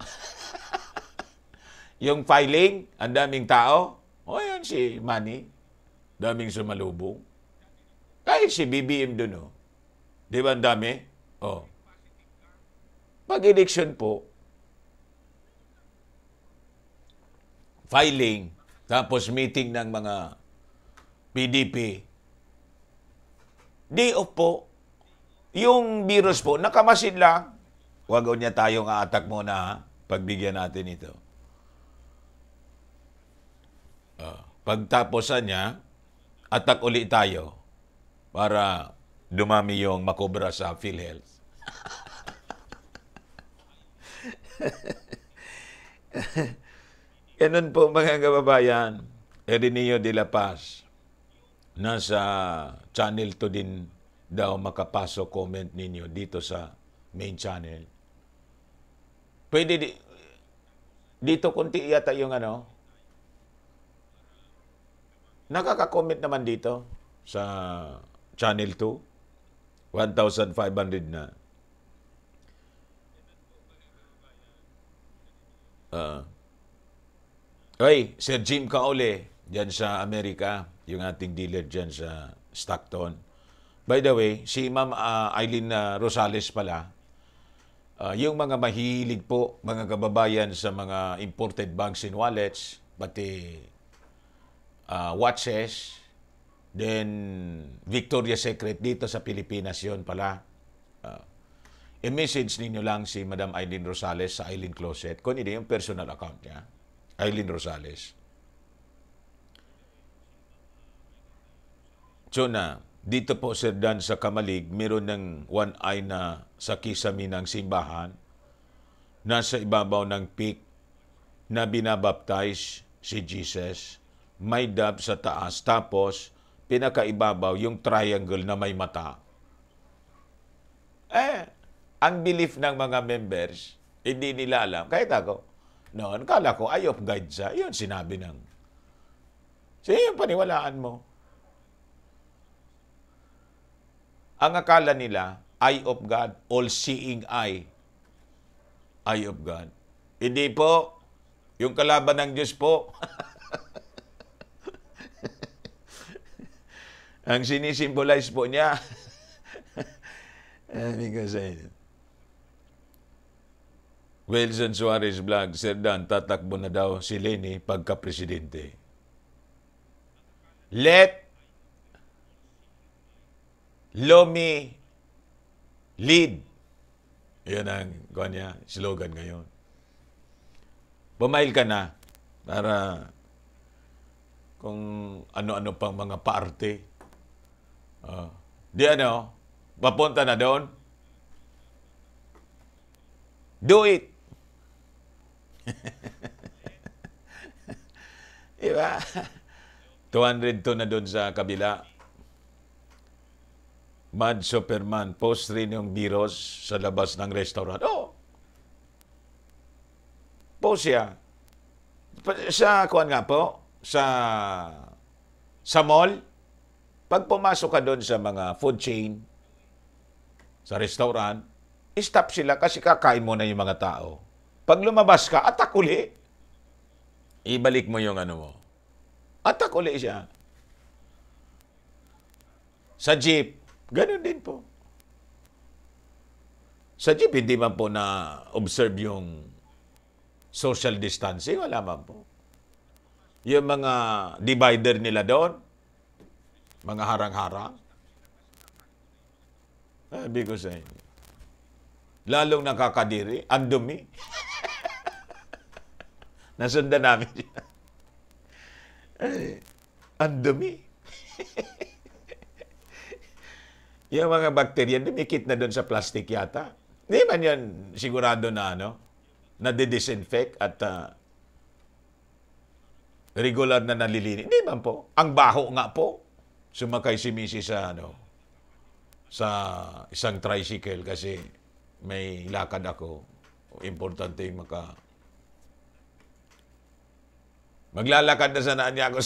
Yung filing, ang daming tao. O yan si Manny. Daming sumalubong. Kahit si BBM dun, oh. Di ba ang dami? Oh. Pag-election po, filing, tapos meeting ng mga PDP, day off po. Yung virus po, nakamasid lang. Huwag niya tayong a-attack muna, ha? Pagbigyan natin ito. Pagtaposan niya, attack ulit tayo para dumami yung makobra sa PhilHealth. Ganun po mga kababayan, Erineo de la Paz, nasa channel to din daw makapasok comment ninyo dito sa main channel. Pwede dito kunti yata yung ano, nakaka-comment naman dito sa channel 2, 1,500 na. Oy, Sir Jim Kaole, dyan sa Amerika, yung ating dealer dyan sa Stockton. By the way, si Ma'am Eileen Rosales pala, yung mga mahilig po, mga kababayan sa mga imported bags and wallets, pati watches, then Victoria's Secret dito sa Pilipinas yon pala. I-message ninyo lang si Madam Eileen Rosales sa Eileen Closet. Kung hindi yung personal account niya, Eileen Rosales. So na, dito po Sir Dan sa Kamalig, meron ng one eye na sa kisami ng simbahan, nasa ibabaw ng peak na binabaptize si Jesus. May dab sa taas, tapos pinakaibabaw yung triangle na may mata. Ang belief ng mga members, hindi nila alam. Kahit ako, noon, kala ko, eye of God siya. Yun sinabi ng. So, yung paniwalaan mo. Ang akala nila, eye of God, all-seeing eye. Eye of God. Hindi po. Yung kalaban ng Diyos po. Ang sinisimbolize po niya. Because Wilson Suarez Vlog, Sir Dan, tatakbo na daw si Leni pagka-presidente. Let Lomi lead. Yan ang slogan ngayon. Pumail ka na para kung ano-ano pang mga paarte. Papunta na doon. Do it. Diba? 202 na doon sa kabila. Mad Superman, post rin yung biros sa labas ng restaurant. Post siya. Sa mall, pag pumasok ka doon sa mga food chain, sa restaurant, stop sila kasi kakain mo na yung mga tao. Pag lumabas ka, atak uli. Ibalik mo yung mo. Atak uli siya. Sa jeep, ganun din po. Sa jeep, hindi man po na-observe yung social distancing. Wala man po. Yung mga divider nila doon, mga harang-harang. Sabi ko sa inyo. Lalong nakakadiri, ang dumi. Nasundan namin siya. Ang dumi. Yung mga bakterya, dumikit na doon sa plastic yata. Hindi man yan sigurado na na-disinfect at regular na nalilinis. Hindi man po. Ang baho nga po. Sumakay si Missy sa isang tricycle kasi may lakad ako. Importante yung maglalakad na sana niya ako.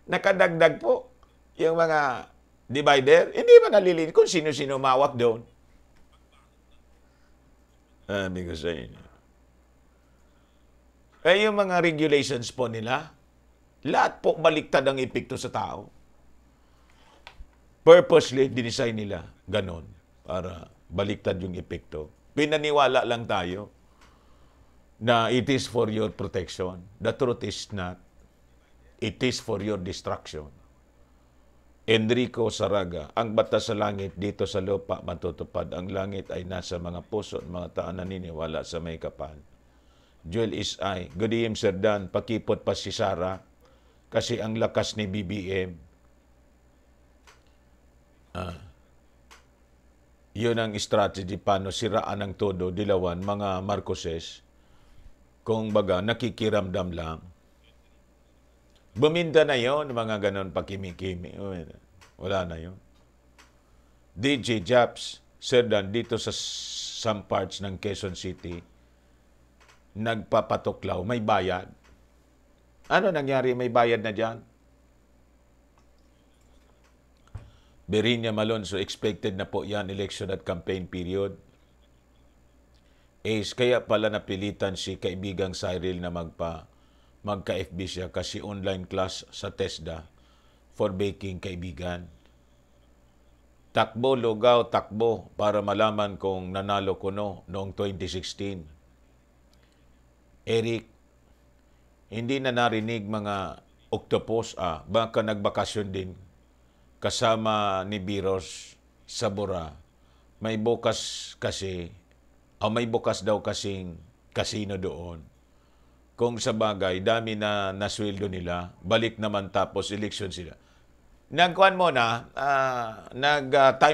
Nakadagdag po yung mga divider. Hindi ba nalilinis kung sino-sino mawak doon? Sabi ko sa inyo. Yung mga regulations po nila, lahat po baliktad ang epekto sa tao. Purposely, dinesign nila ganon para baliktad yung epekto. Pinaniwala lang tayo na it is for your protection. The truth is not. It is for your destruction. Enrico Saraga, ang batas sa langit dito sa lupa matutupad. Ang langit ay nasa mga puso at mga taan naniniwala sa may kapal. Joel Isay, good evening Sir Dan, pakipot pa si Sarah kasi ang lakas ni BBM. Yun ang strategy paano siraan ng todo, dilawan, mga Marcoses. Kung baga, nakikiramdam lang. Buminda na yon mga ganon pakimi-kimi. Wala na yon. DJ Japs, Sir Dan, dito sa some parts ng Quezon City, nagpapatuklaw, may bayad. Ano nangyari? May bayad na dyan? Berinia Malonzo, expected na po yan, election at campaign period. is kaya pala napilitan si kaibigang Cyril na magka-FB siya kasi online class sa TESDA for baking, kaibigan. Takbo, lugaw, takbo para malaman kung nanalo ko noong 2016. Eric, hindi na narinig mga octopus, baka nagbakasyon din kasama ni Biros sa Bura. May bukas daw kasing kasino doon. Kung sa bagay, dami na nasweldo nila, balik naman tapos eleksyon sila. Nag-time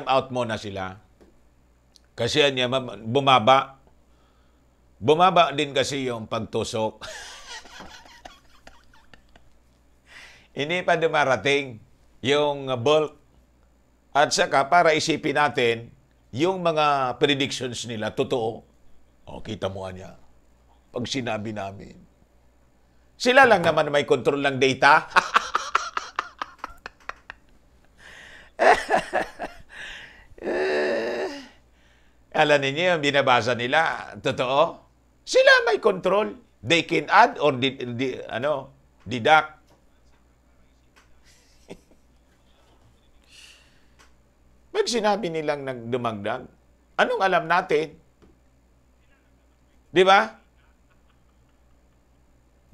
out muna sila. Kasi niya, bumaba. Bumaba din kasi yung pagtusok. Hindi pa dumarating yung bulk. At saka, para isipin natin, yung mga predictions nila, totoo. O, kita mo niya. Pag sinabi namin. Sila lang naman may control ng data. Alam ninyo yung binabasa nila, totoo? Sila may control. They can add or deduct. Pag sinabi nilang nagdumagdag, anong alam natin? Di ba?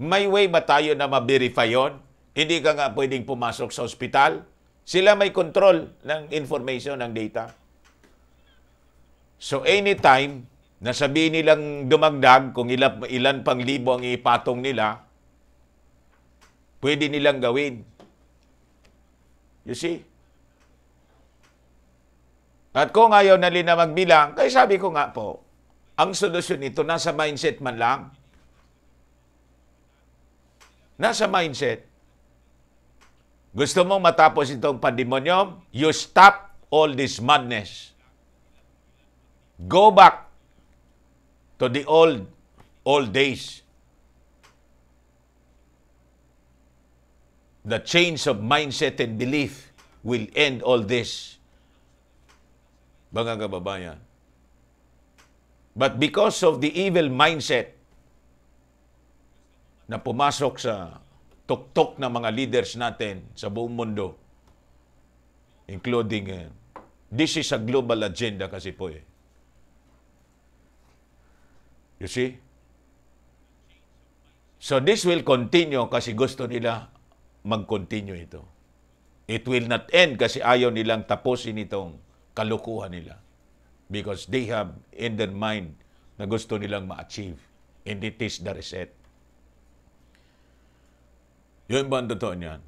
May way ba tayo na ma-verify yun? Hindi ka nga pwedeng pumasok sa ospital. Sila may control ng information, ng data. So anytime na sabihin nilang dumagdag, kung ilan pang libo ang ipatong nila, pwede nilang gawin. You see? At kung ayaw na nila magbilang, kaya sabi ko nga po, ang solusyon nito nasa mindset man lang. Nasa mindset. Gusto mong matapos itong pandemonium? You stop all this madness. Go back to the old days. The change of mindset and belief will end all this. Mga kababayan. But because of the evil mindset na pumasok sa tuktok ng mga leaders natin sa buong mundo, including, this is a global agenda kasi po eh. You see? So this will continue kasi gusto nila mag-continue ito. It will not end kasi ayaw nilang tapusin itong kalukuhan nila. Because they have in their mind na gusto nilang ma-achieve. And it is the reset. Yun ba ang totoo niyan?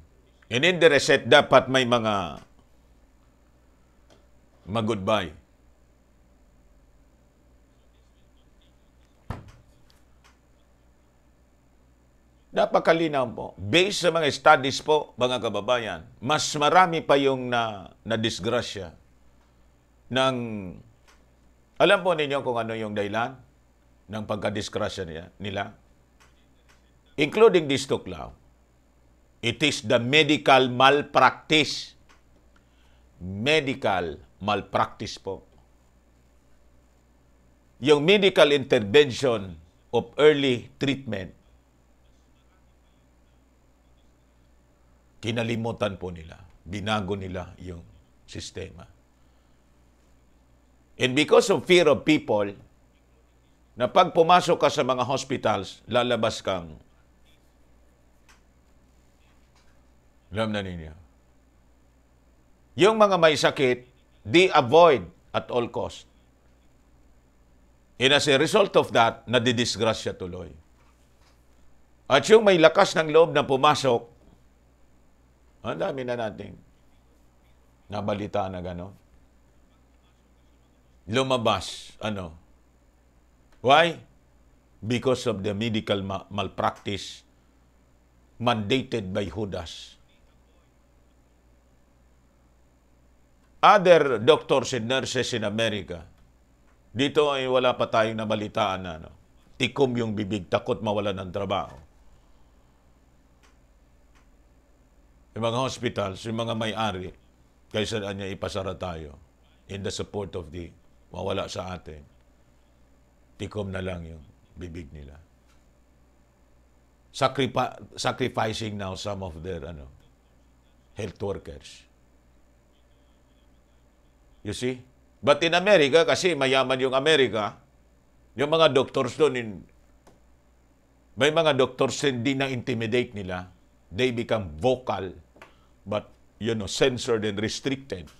And in the reset, dapat may mga mag-goodbye. Napakalinaw po. Based sa mga studies po, mga kababayan, mas marami pa yung na-disgrasya ng, alam po ninyo kung ano yung dahilan ng pagka-disgrasya nila? Including this tuklaw. It is the medical malpractice. Medical malpractice po. Yung medical intervention of early treatment, kinalimutan po nila. Binago nila yung sistema. And because of fear of people, na pag pumasok ka sa mga hospitals, lalabas kang, alam na ninyo, yung mga may sakit, they avoid at all cost. And as a result of that, nadidisgrasya tuloy. At yung may lakas ng loob na pumasok, ang dami na nating nabalita na gano'n. Lumabas, Why? Because of the medical malpractice mandated by Judas. Other doctors and nurses in America, dito ay wala pa tayong nabalitaan na tikom yung bibig, takot mawalan ng trabaho. Yung mga hospitals, yung mga may-ari, kaysa niya ipasara tayo in the support of the mawala sa atin. tikom na lang yung bibig nila. Sacrificing now some of their health workers. You see? But in America, kasi mayaman yung Amerika, yung mga doctors doon, may mga doctors hindi na intimidate nila. They become vocal, but, censored and restricted.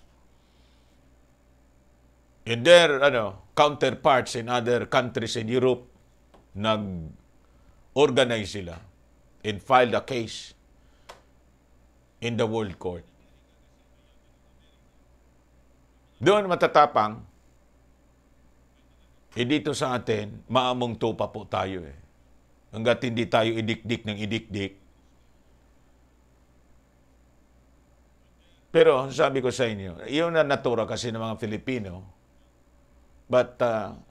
In their, counterparts in other countries in Europe, nag-organize sila and filed a case in the World Court. Doon matatapang, dito sa atin, maamong tupa po tayo eh. Hanggat hindi tayo idikdik ng idikdik. Pero sabi ko sa inyo, yun na natura kasi ng mga Filipino. But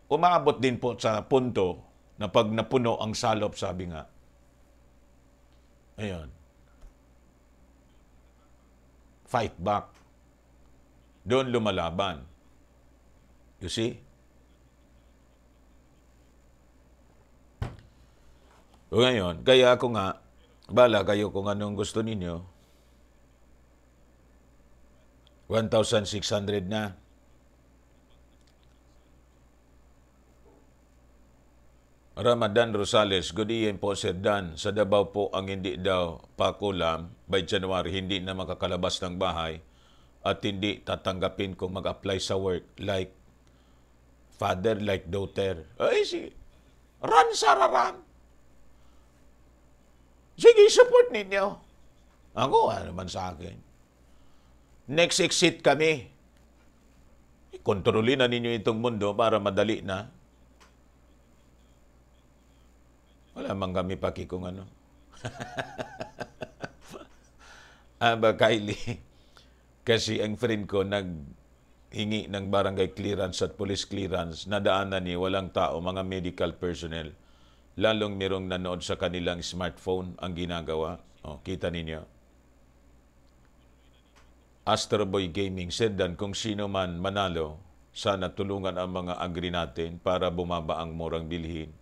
umaabot din po sa punto na pag napuno ang salop, sabi nga. Ayun. Fight back. Doon lumalaban. You see? O ngayon, kaya ako nga, bala kayo kung anong gusto ninyo. 1,600 na. Ramadan Rosales, good evening po Sir Dan. Sa Davao po ang hindi daw pakulam by January, hindi na makakalabas ng bahay at hindi tatanggapin kung mag-apply sa work like father, like daughter. Ay, sige. Run, Sararan. Sige, support ninyo. Ako, ano naman sa akin. Next exit kami. Kontrolin na ninyo itong mundo para madali na. Wala man kami paki kung ano. Aba, Kylie. Kasi ang friend ko naghingi ng barangay clearance at police clearance. Nadaanan ni walang tao, mga medical personnel. Lalong merong nanood sa kanilang smartphone ang ginagawa. O, kita ninyo. Astroboy Gaming said dan kung sino man manalo, sana tulungan ang mga agri natin para bumaba ang murang bilhin.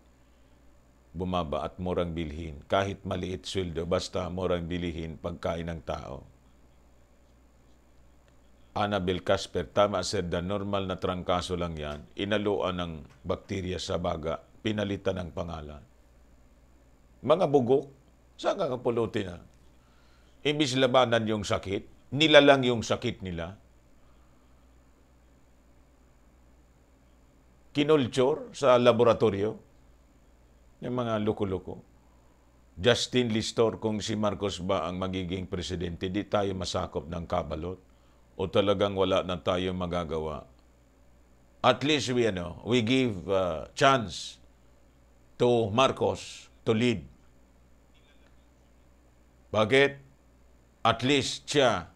Bumaba at murang bilhin. Kahit maliit sweldo, basta murang bilhin pagkain ng tao. Annabel Casper, tama sir, dan normal na trangkaso lang yan. Inaluan ng bakterya sa baga, pinalitan ng pangalan. Mga bugok, saan kakapulutin na? Imbis labanan yung sakit, nilalang yung sakit nila. Kinulture sa laboratorio ng mga loko-loko. Justin Listor, kung si Marcos ba ang magiging presidente, di tayo masakop ng kabalot o talagang wala na tayo magagawa. At least we give chance to Marcos to lead. Bakit? At least siya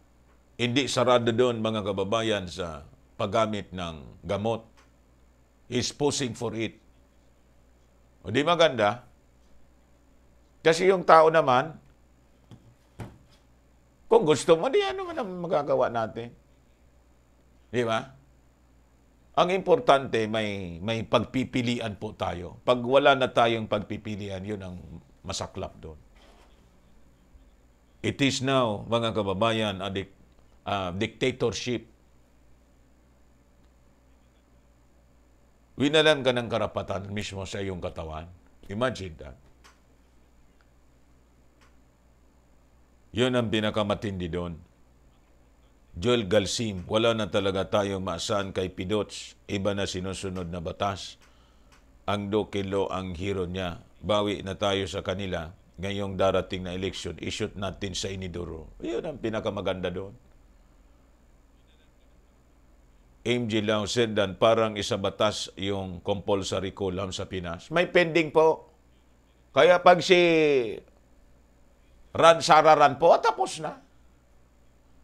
hindi sarado doon, mga kababayan, sa paggamit ng gamot. He's pushing for it. O di maganda? Kasi yung tao naman, kung gusto mo, di ano man ang magagawa natin. Di ba? Ang importante, may pagpipilian po tayo. Pag wala na tayong pagpipilian, yun ang masaklap doon. It is now, mga kababayan, a dictatorship. Winalan ka ng karapatan mismo sa iyong katawan. Imagine that. Yun ang pinakamatindi doon. Joel Galsim, wala na talaga tayong maasahan kay Pidots. Iba na sinusunod na batas. Ang 2 kilo ang hero niya. Bawi na tayo sa kanila. Ngayong darating na eleksyon, ishoot natin sa Inidoro. Yun ang pinakamaganda doon. MJ Lao said dan parang isa batas yung compulsory column sa Pinas. May pending po. Kaya pag si Ran Sararan po, tapos na.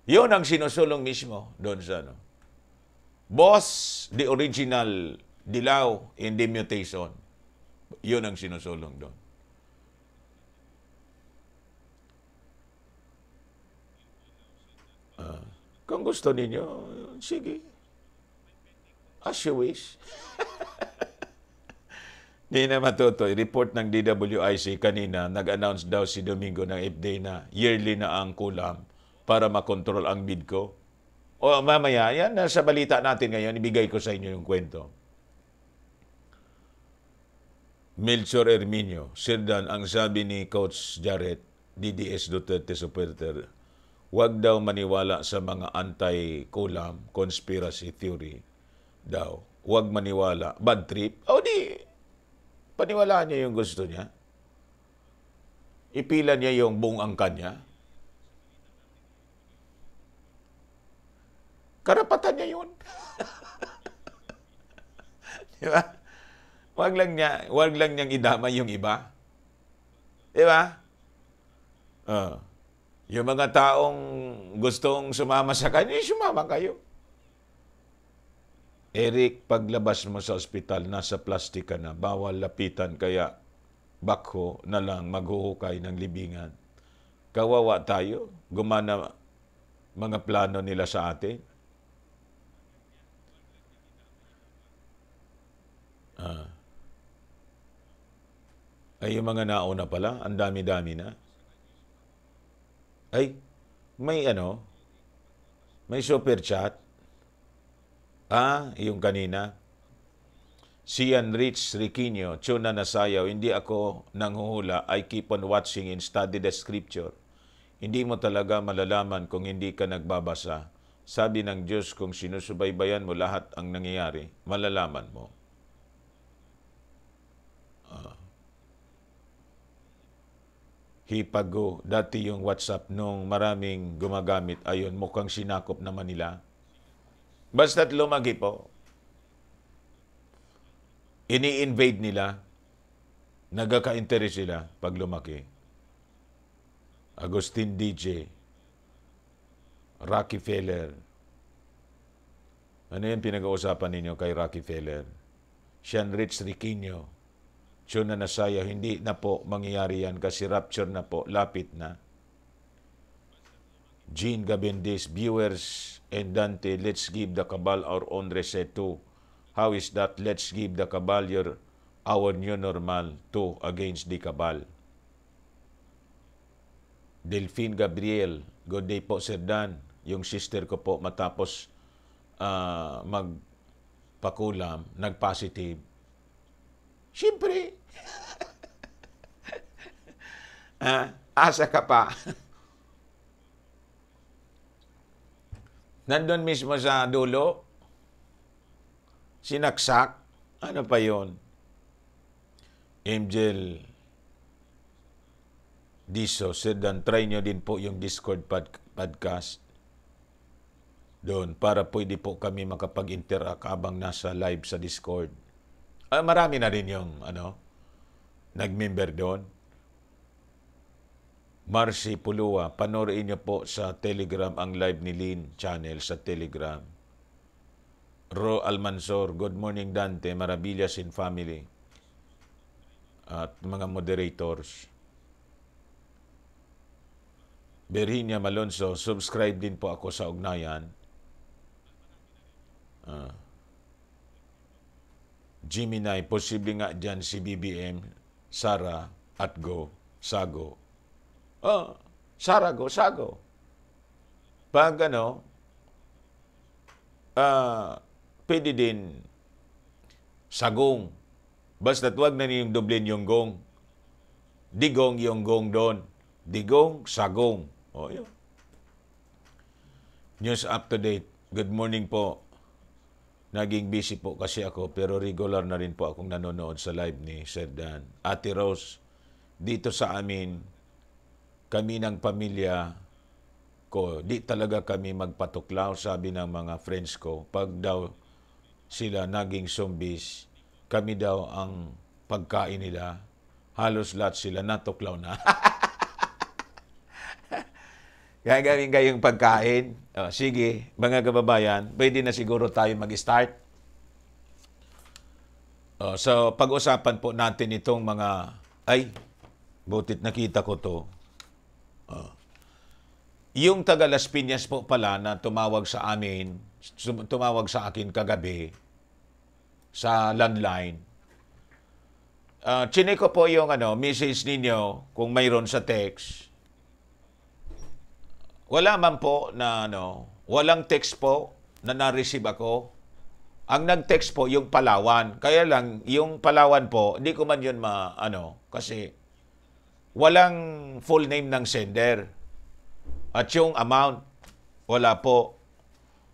Yun ang sinusulong mismo doon sa Boss, the original Dilaw in the mutation. Yun ang sinusulong doon. Kung gusto ninyo, sige. As you wish. Di na matutoy. Report ng DWIC kanina, nag-announce daw si Domingo ng FDA na yearly na ang kulam para makontrol ang BIDCO. O mamaya, yan, nasa balita natin ngayon, ibigay ko sa inyo yung kwento. Melchor Herminio, Sirdan, ang sabi ni Coach Jarrett, DDS Duterte supporter, huwag daw maniwala sa mga anti-kulam, conspiracy theory daw. Huwag maniwala. Bad trip? O di, paniwalaan niya yung gusto niya. Ipila niya yung buong angkan niya. Karapatan niya yun. Di ba? Huwag lang niyang idamay yung iba. Di ba? Yung mga taong gustong sumama sa kanya, sumama kayo. Eric, paglabas mo sa ospital, nasa plastic ka na, bawal lapitan, kaya bakho na lang maghuhukay ng libingan. Kawawa tayo, gumana mga plano nila sa atin. Ay, yung mga nauna pala, ang dami-dami na. Ay, may super chat. Yung kanina. Sian Rich Riquinho, Chuna Nasayaw, hindi ako nanghuhula, I keep on watching and study the scripture. Hindi mo talaga malalaman kung hindi ka nagbabasa. Sabi ng Diyos, kung sinusubaybayan mo lahat ang nangyayari, malalaman mo. Hipago, dati yung WhatsApp nung maraming gumagamit, ayun, mukhang sinakop naman nila. Basta't lumaki po, ini-invade nila, nagkaka-interest sila pag lumaki. Agustin DJ, Rockefeller. Ano yung pinag-uusapan ninyo kay Rockefeller? Sian Rich Riquinho, Chuna Nasaya, hindi na po mangyayari yan kasi rapture na po, lapit na. Jean Gabendis, viewers and Dante, let's give the cabal our own reset too. How is that? Let's give the cabal our new normal too against the cabal. Delphine Gabriel, good day po Sir Dan. Yung sister ko po matapos magpakulam, nag-positive. Siyempre, asa ka pa. Nandun mismo sa dulo, sinaksak, ano pa yon? Angel Diso, Sir Dan, try nyo din po yung Discord podcast doon para pwede po kami makapag-interact habang nasa live sa Discord. Marami na rin yung nag-member doon. Marcy Pulua, panoorin niyo po sa Telegram ang live ni Lynn channel sa Telegram. Ro Almansor, good morning Dante, Maravillas in Family. At mga moderators. Berhinia Malonzo, subscribe din po ako sa Ugnayan. Gemini, posible nga dyan si BBM, Sara at Sago. Sara, Sago. Pag pwede din sagong. Basta't wag na niyong doblin yung gong. Digong yung gong doon. Digong, sagong. Yun. News up to date. Good morning po. Naging busy po kasi ako pero regular na rin po akong nanonood sa live ni Sir Dan. Ate Rose, dito sa amin, kami ng pamilya ko, di talaga kami magpatuklaw, sabi ng mga friends ko. Pag daw sila naging zombies, kami daw ang pagkain nila. Halos lahat sila natuklaw na. Gagawin kayong pagkain. Sige, mga kababayan, pwede na siguro tayo mag-start. So, pag-usapan po natin itong mga, butit nakita ko to. Yung taga Las Piñas po pala na tumawag sa akin kagabi sa landline. Chinek ko po yung message ninyo kung mayroon sa text. Wala man po na walang text po na na-receive ako. Ang nag-text po yung Palawan. Kaya lang yung Palawan po, hindi ko man yun kasi walang full name ng sender. At yung amount, wala po.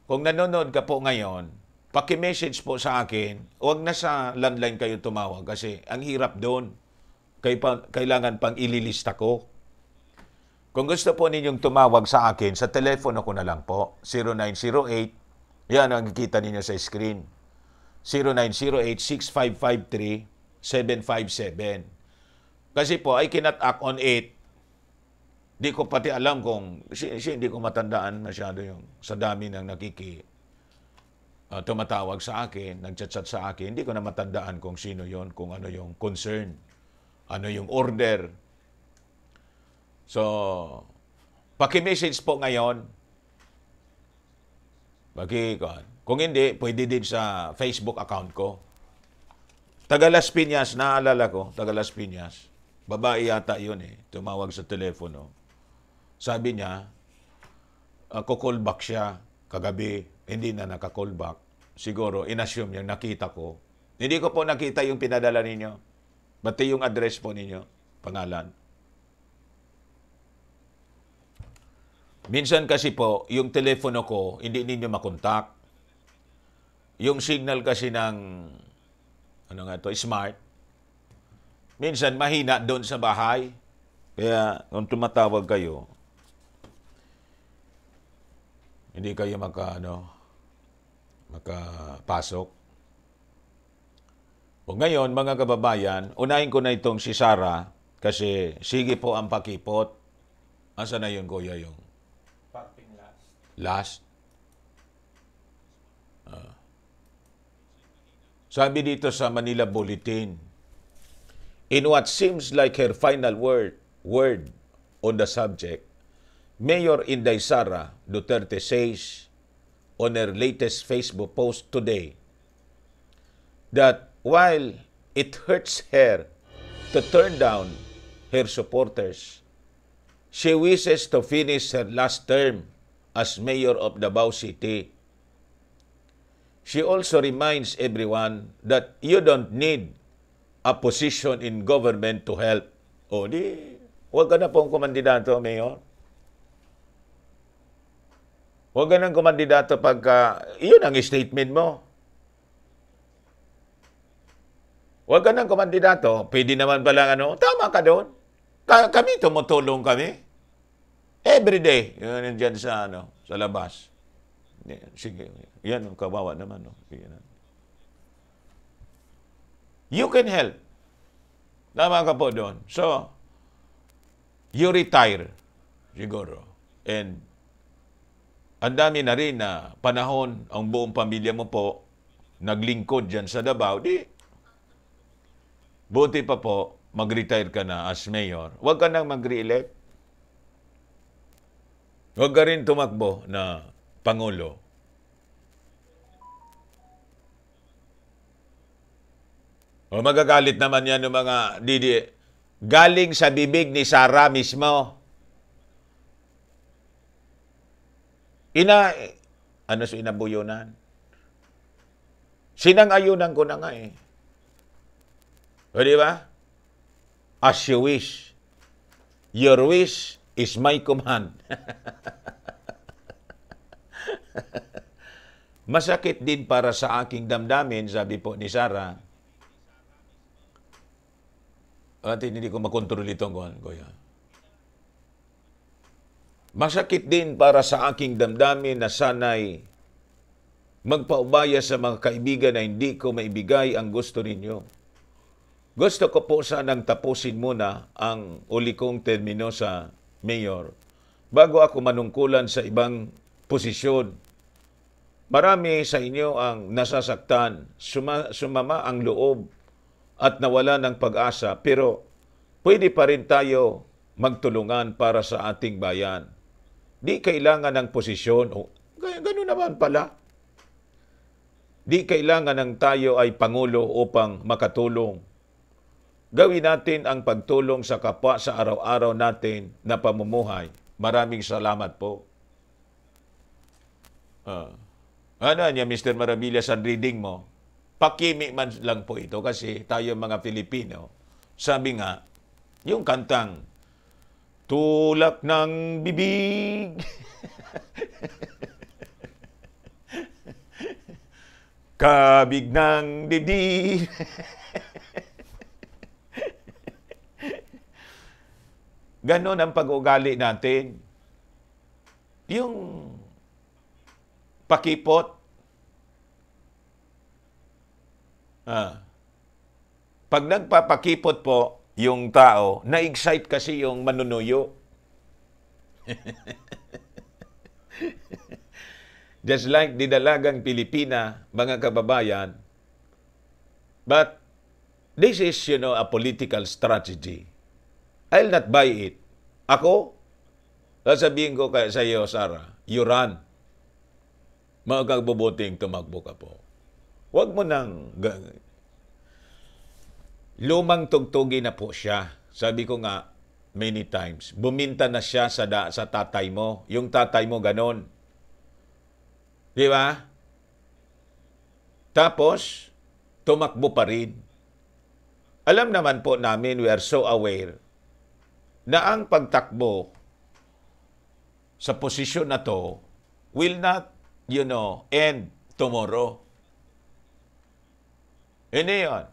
Kung nanonood ka po ngayon, paki-message po sa akin, huwag na sa landline kayo tumawag kasi ang hirap doon. Kailangan pang ililista ko. Kung gusto po ninyong tumawag sa akin, sa telepono ko na lang po, 0908, yan ang kikita ninyo sa screen, 0908-6553-757. Kasi po, I cannot act on it. Di ko pati alam kung, hindi ko matandaan masyado yung sa dami ng tumatawag sa akin, nagchat-chat sa akin, hindi ko na matandaan kung sino yon, kung ano yung concern, ano yung order. So, paki-message po ngayon. Kung hindi, pwede din sa Facebook account ko. Taga Las Piñas, naalala ko, taga Las Piñas. Babae yata yun tumawag sa telepono. Sabi niya, call back siya kagabi. Hindi na naka-call back. Siguro, inassume niya, nakita ko. Hindi ko po nakita yung pinadala ninyo. Pati yung address po ninyo, pangalan. Minsan kasi po, yung telepono ko, hindi ninyo makontak. Yung signal kasi ng, smart, minsan mahina doon sa bahay. Kaya, kung tumatawag kayo, hindi kayo makapasok. O ngayon, mga kababayan, unahin ko na itong si Sarah kasi sige po ang pakipot. Asa na yun, kuya, yung? Parting last. Last? Sabi dito sa Manila Bulletin, in what seems like her final word on the subject, Mayor Inday Sara Duterte says on her latest Facebook post today that while it hurts her to turn down her supporters, she wishes to finish her last term as mayor of Davao City. She also reminds everyone that you don't need a position in government to help. Huwag ka na pong kumandidato, Mayor. Huwag ka nang kumandidato pagka, yun ang statement mo. Huwag ka nang kumandidato. Pwede naman pala, tama ka doon. Kami, tumutulong kami. Every day. Yun dyan sa labas. Sige, yan, kawawa naman. You can help. Tama ka po doon. So, you retire, siguro. And, ang dami na rin na panahon, ang buong pamilya mo po, naglingkod dyan sa Davao, buti pa po, mag-retire ka na as mayor. Huwag ka nang mag-re-elect. Huwag ka rin tumakbo na Pangulo. O magagalit naman yan ng mga galing sa bibig ni Sara mismo. Inabuyonan? Sinang-ayunan ko na nga O di ba? As you wish. Your wish is my command. Masakit din para sa aking damdamin, sabi po ni Sara. At hindi ko makontrol itong kuya. Masakit din para sa aking damdamin na sana'y magpaubaya sa mga kaibigan na hindi ko maibigay ang gusto ninyo. Gusto ko po sanang tapusin muna ang uli kong termino sa mayor bago ako manungkulan sa ibang posisyon. Marami sa inyo ang nasasaktan, sumama ang loob at nawala ng pag-asa, pero pwede pa rin tayo magtulungan para sa ating bayan. Di kailangan ng posisyon. Ganun naman pala. Di kailangan ng tayo ay pangulo upang makatulong. Gawin natin ang pagtulong sa kapwa sa araw-araw natin na pamumuhay. Maraming salamat po. Ano niya, Mr. Maravillas, ang reading mo? Pakimi man lang po ito kasi tayo mga Pilipino, sabi nga, yung kantang, tulak ng bibig, kabig ng dibdib. Ganon ang pag-ugali natin. Yung pakipot. Pag nagpapakipot po yung tao, na-excite kasi yung manunuyo. Just like the dalagang Pilipina, mga kababayan. But this is, a political strategy. I'll not buy it. Ako, sasabihin ko sa iyo, Sarah, you run. Magkabubuting tumakbo ka po. Huwag mo nang... Lumang tugtugi na po siya. Sabi ko nga, many times, buminta na siya sa tatay mo. Yung tatay mo ganon. Di ba? Tapos, tumakbo pa rin. Alam naman po namin, we are so aware, na ang pagtakbo sa posisyon na to will not, end tomorrow. Hindi yun.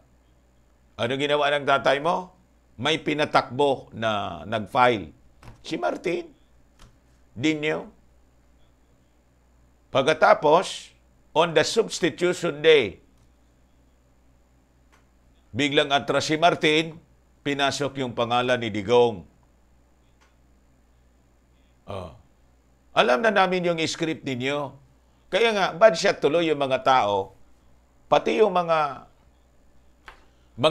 Ano ginawa ng tatay mo? May pinatakbo na nag-file. Si Martin. Dinyo. Pagkatapos, on the substitution day, biglang atras si Martin, pinasok yung pangalan ni Digong. Alam na namin yung script ninyo. Kaya nga, bad shot tuloy yung mga tao, pati yung mga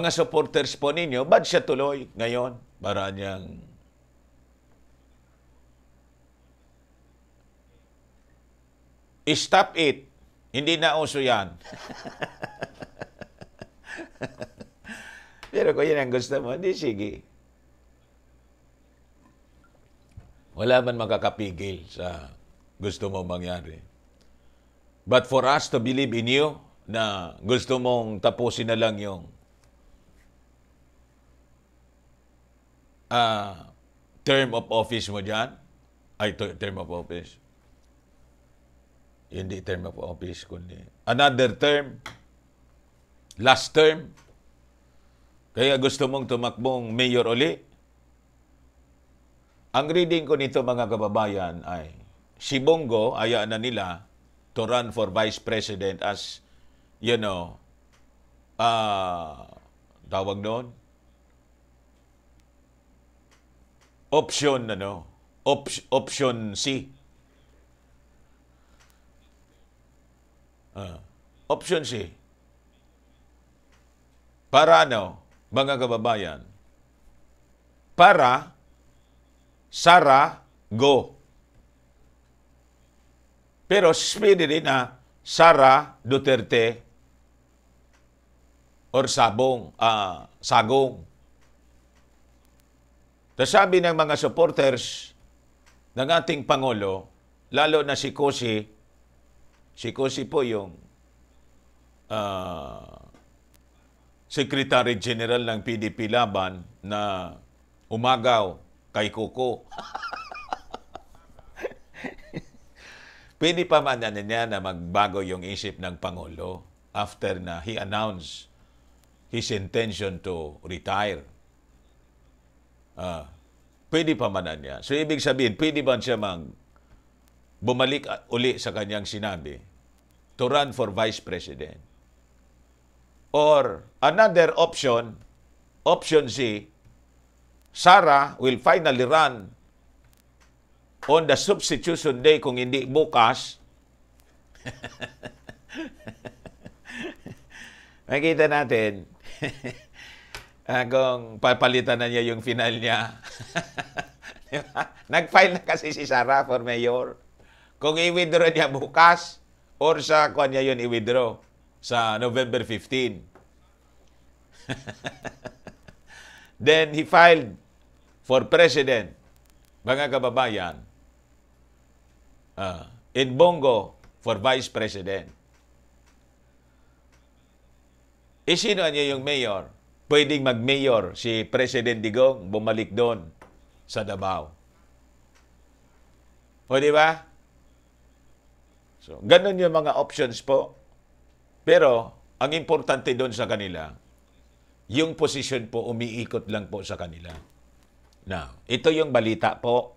supporters po ninyo, bad shot tuloy ngayon. Para niyang stop it. Hindi na uso yan. Pero kung yan ang gusto mo, hindi, sige. Wala man makakapigil sa gusto mong mangyari. But for us to believe in you, na gusto mong tapusin na lang yung term of office mo dyan, term of office. Hindi term of office, kundi another term, last term. Kaya gusto mong tumakbong mayor uli. Ang reading ko nito, mga kababayan, ay si Bongo, ayaan na nila to run for vice president as, tawag doon, option C. Option C. Para mga kababayan? Para Sara go. Pero pwede rin na Sara Duterte or Sagong. Tapos sabi ng mga supporters ng ating Pangulo, lalo na si Cosi po yung Secretary General ng PDP Laban na umagaw kay Coco. Pwede pa man niya na magbago yung isip ng Pangulo after na he announced his intention to retire. Pwede pa man niya. So, ibig sabihin, pwede ba siya bumalik uli sa kanyang sinabi to run for vice president? Or another option, option C, Sara will finally run on the substitution day, kung hindi bukas. Makita natin kung papalitan na niya yung final niya. Nag-file na kasi si Sara for mayor. Kung i-withdraw niya bukas, or sa kanya yun i-withdraw sa November 15. Then he filed for president, mga kababayan, in Bongo for vice president. Sino niya yung mayor? Pwedeng mag-mayor si President Digong, bumalik doon sa Davao. O di ba? So, ganun yung mga options po. Pero, ang importante doon sa kanila, yung position po, umiikot lang po sa kanila. Now, ito yung balita po.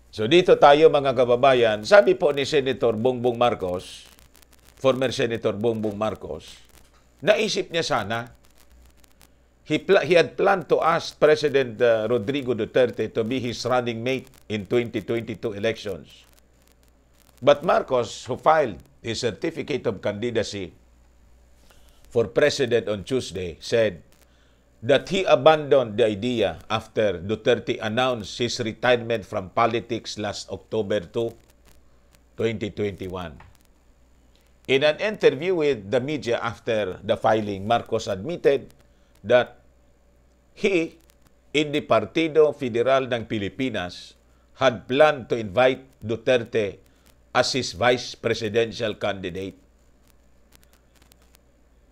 So, dito tayo mga kababayan, sabi po ni Senator Bongbong Marcos, former Senator Bongbong Marcos, naisip niya sana, he had planned to ask President Rodrigo Duterte to be his running mate in 2022 elections. But Marcos, who filed his certificate of candidacy for president on Tuesday, said that he abandoned the idea after Duterte announced his retirement from politics last October 2, 2021. In an interview with the media after the filing, Marcos admitted that he, in the Partido Federal ng Pilipinas, had planned to invite Duterte as his vice presidential candidate.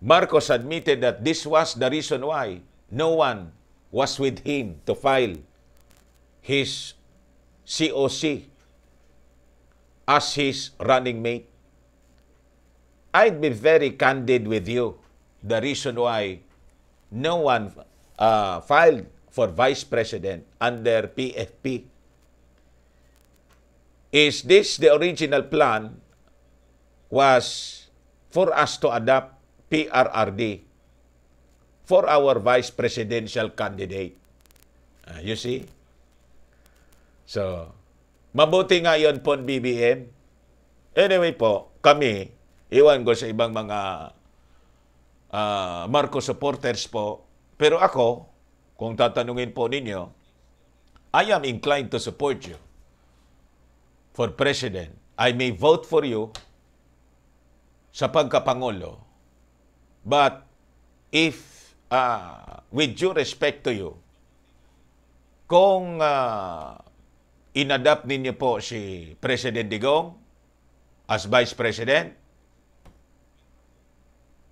Marcos admitted that this was the reason why no one was with him to file his COC as his running mate. I'd be very candid with you. The reason why no one filed for vice president under PFP is this the original plan was for us to adopt PRRD for our vice presidential candidate. You see? So, mabuti nga yun po, BBM. Anyway po, kami, iwan ko sa ibang mga Marcos supporters po. Pero ako, kung tatanungin po ninyo, I am inclined to support you for president. I may vote for you sa pagkapangulo. But if, with due respect to you, kung inadapt ninyo po si President Digong as Vice President,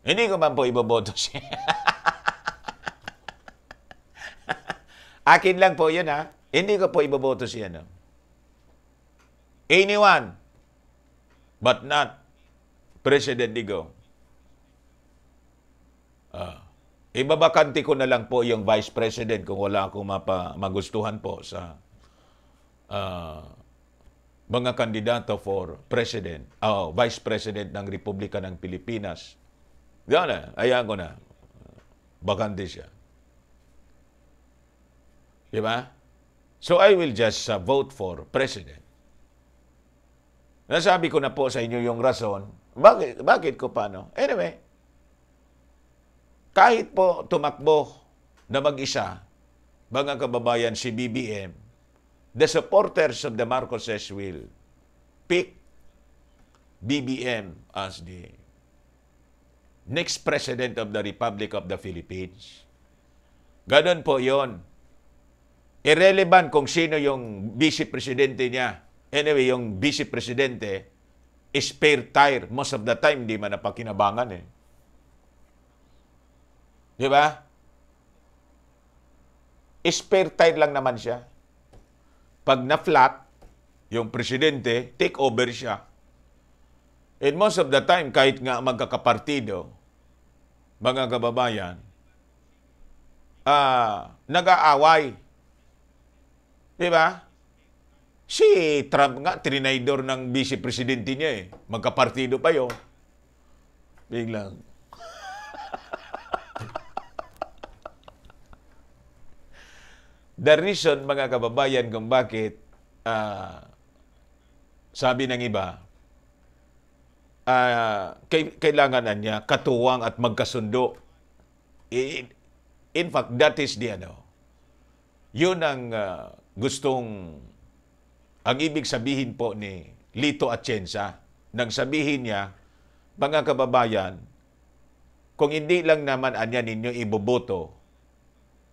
hindi ko man po iboboto siya. Akin lang po yun, ha? Hindi ko po iboboto siya, no? Anyone, but not President Digong. Ibabakante ko na lang po yung Vice President kung wala akong magustuhan po sa mga kandidato for President, Vice President ng Republika ng Pilipinas. Diyan na, ayan ko na. Bakante siya. Diba? So I will just vote for President. Nasabi ko na po sa inyo yung rason. Bakit ko pa, no? Anyway, kahit po tumakbo na mag-isa, mga kababayan, si BBM, the supporters of the Marcoses will pick BBM as the next President of the Republic of the Philippines. Ganon po yon. Irrelevant kung sino yung vice-presidente niya. Anyway, yung vice-presidente is spare tire. Most of the time, di man napakinabangan eh. Di ba? Spare tire lang naman siya. Pag na-flat, yung presidente, take over siya. And most of the time, kahit nga magkakapartido, mga kababayan, nag-aaway. Diba? Si Trump nga, trinaydor ng vice-presidente niya eh. Magkapartido pa yun. Biglang. The reason, mga kababayan, kung bakit, sabi ng iba, kailangan niya katuwang at magkasundo. In fact, that is the yun ang gustong, ang ibig sabihin po ni Lito Atienza, nang sabihin niya, mga kababayan, kung hindi lang naman anya ninyo iboboto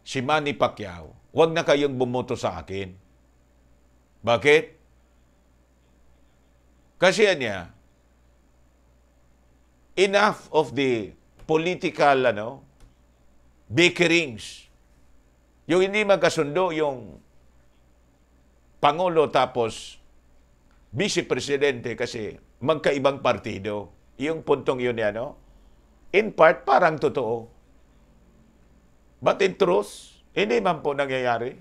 si Manny Pacquiao, huwag na kayong bumoto sa akin. Bakit? Kasi anya, enough of the political bickerings. Yung hindi magkasundo yung Pangulo tapos Vice Presidente kasi magkaibang partido. Yung puntong yun in part parang totoo. But in truth, hindi man po nangyayari.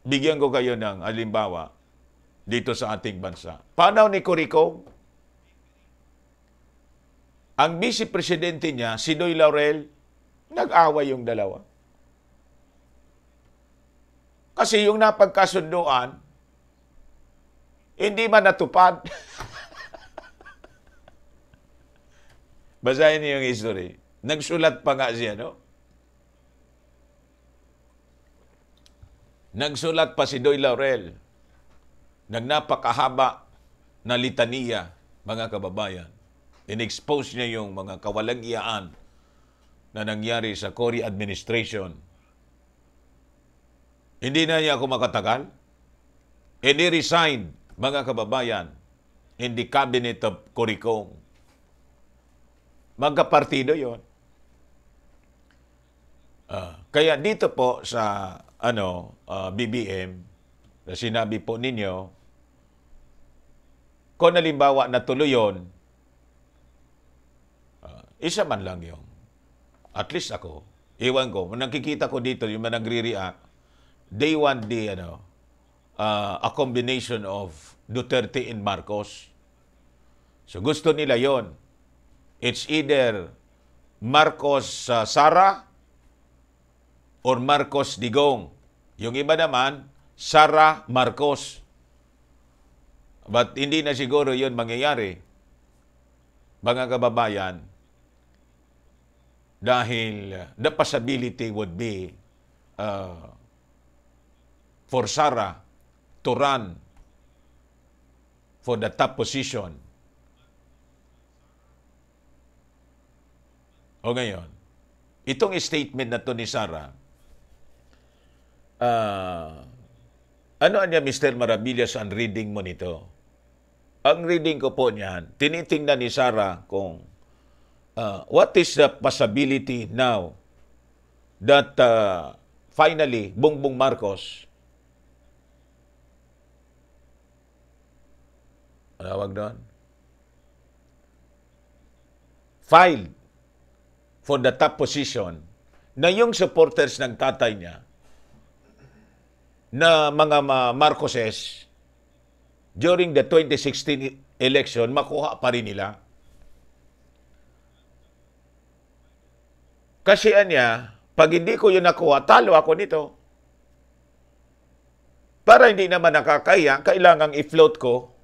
Bigyan ko kayo ng halimbawa dito sa ating bansa. Paano ni Corico? Ang Vice Presidente niya, si Doy Laurel, nag-away yung dalawa. Kasi yung napagkasunduan, hindi man natupad. Basahin niyo yung history. Nagsulat pa nga siya, Nagsulat pa si Doy Laurel. Nagnapakahaba na litaniya, mga kababayan. In-expose niya yung mga kawalang-iyaan na nangyari sa Cory administration. Hindi na niya ako makatagal. And he resigned, mga kababayan, in the cabinet of Coricong. Magkapartido yon. Kaya dito po sa BBM, na sinabi po ninyo, kung halimbawa natuloy yun, isa man lang yung, at least ako, iwan ko, nakikita ko dito, yung mga nagre-react, they want a combination of Duterte and Marcos. So gusto nila yon. It's either Marcos Sara or Marcos Digong. Yung iba naman, Sara Marcos. But hindi na siguro yon mangyayari, mga kababayan, dahil the possibility would be for Sara to run for the top position. O ngayon, itong statement na to ni Sara, ano niya, Mr. Maravillas, ang reading mo nito? Ang reading ko po niyan, tinitingnan ni Sara kung what is the possibility now that finally, Bongbong Marcos, tawag doon, filed for the top position na yung supporters ng tatay niya na mga Marcoses during the 2016 election, makuha pa rin nila. Kasi anya, pag hindi ko yun nakuha, talo ako nito. Para hindi naman nakakaya, kailangang i-float ko.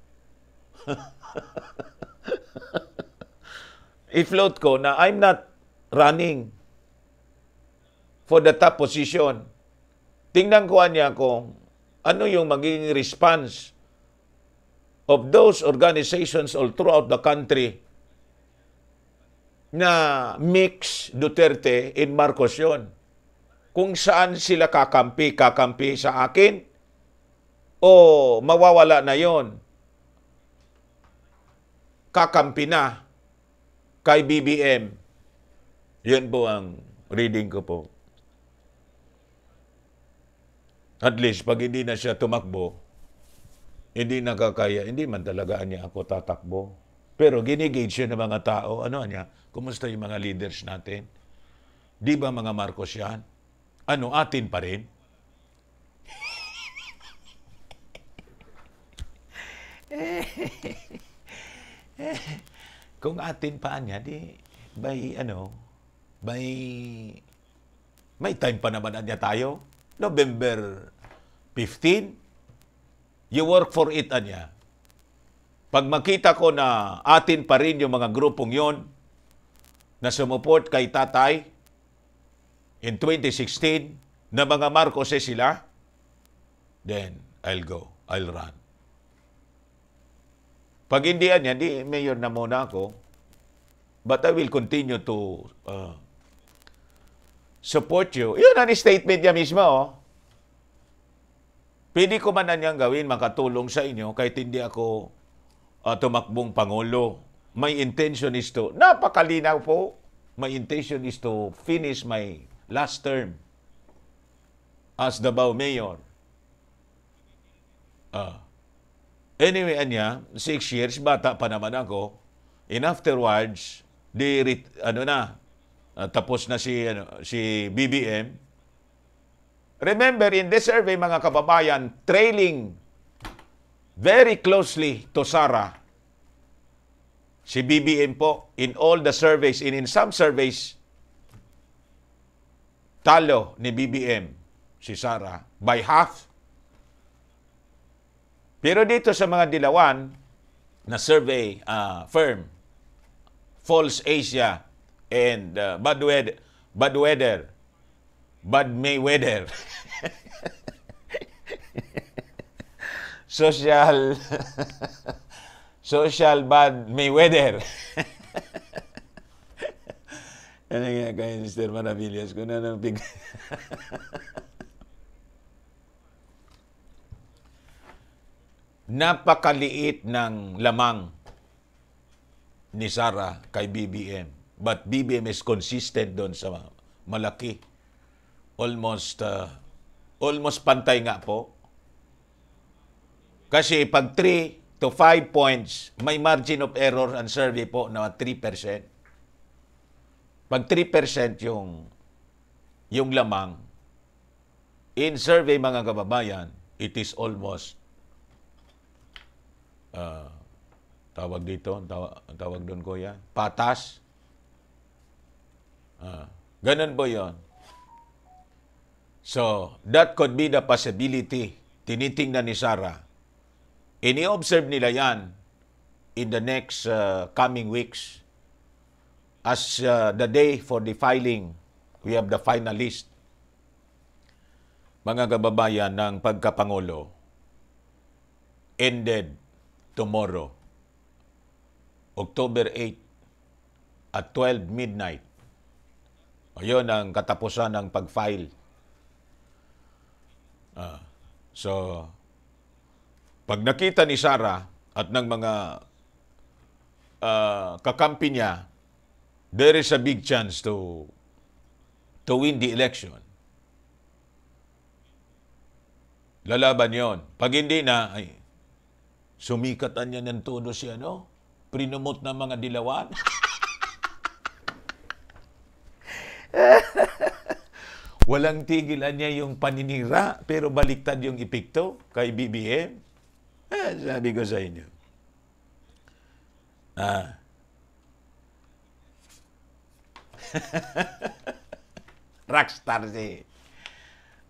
I-float ko na I'm not running for the top position. Tingnan ko niya kung ano yung magiging response of those organizations all throughout the country na mix Duterte and Marcos yun. Kung saan sila kakampi sa akin o mawawala na yon, kakampi na kay BBM. Yan po ang reading ko po. At least, pag hindi na siya tumakbo, hindi nakakaya, hindi man talaga niya ako tatakbo. Pero ginigage siya ng mga tao. Ano niya? Kumusta yung mga leaders natin? Di ba mga Marcos yan? Ano, atin pa rin? Kung atin pa niya, di, may time pa naman niya tayo. November 15, you work for it, anya. Pag makita ko na atin pa rin yung mga grupong yon na sumuport kay tatay in 2016, na mga Marcos sila, then I'll go, I'll run. Pag hindi niya, di mayor na muna ako. But I will continue to support you. Yun ang statement niya mismo. Oh. Pwede ko man na niyang gawin, makatulong sa inyo, kahit hindi ako tumakbong Pangulo. My intention is to, napakalinaw po, my intention is to finish my last term as Davao Mayor. Anyway, anya, 6 years, bata pa naman ako. And afterwards, tapos na si BBM. Remember, in this survey, mga kababayan, trailing very closely to Sara, si BBM po, in all the surveys, in some surveys, talo ni BBM, si Sara, by half. Pero dito sa mga dilawan na survey firm, False Asia and Bad Mayweather, social Bad Mayweather. Ano nga kayo, Mr. Maravillas? Kung ano napakaliit ng lamang ni Sara kay BBM. But BBM is consistent doon sa malaki. Almost pantay nga po. Kasi pag 3 to 5 points, may margin of error ang survey po na 3%. Pag 3% yung lamang, in survey mga kababayan, it is almost tawag doon ko yan, patas. Ganun po yun. So, that could be the possibility. Tinitingnan ni Sara. Ini-observe nila yan in the next coming weeks. As the day for the filing, we have the finalist. Mga kababayan ng pagkapangulo, ended tomorrow, October 8 at 12 midnight. Ayun ang katapusan ng pag-file. So, pag nakita ni Sara at ng mga kakampi niya, there is a big chance to win the election. Lalaban yon. Pag hindi na, ay, sumikatan niya ng todo si prinumot ng mga dilawan. Walang tigilan niya yung paninira, pero baliktad yung epekto kay BBM. Sabi ko sa inyo.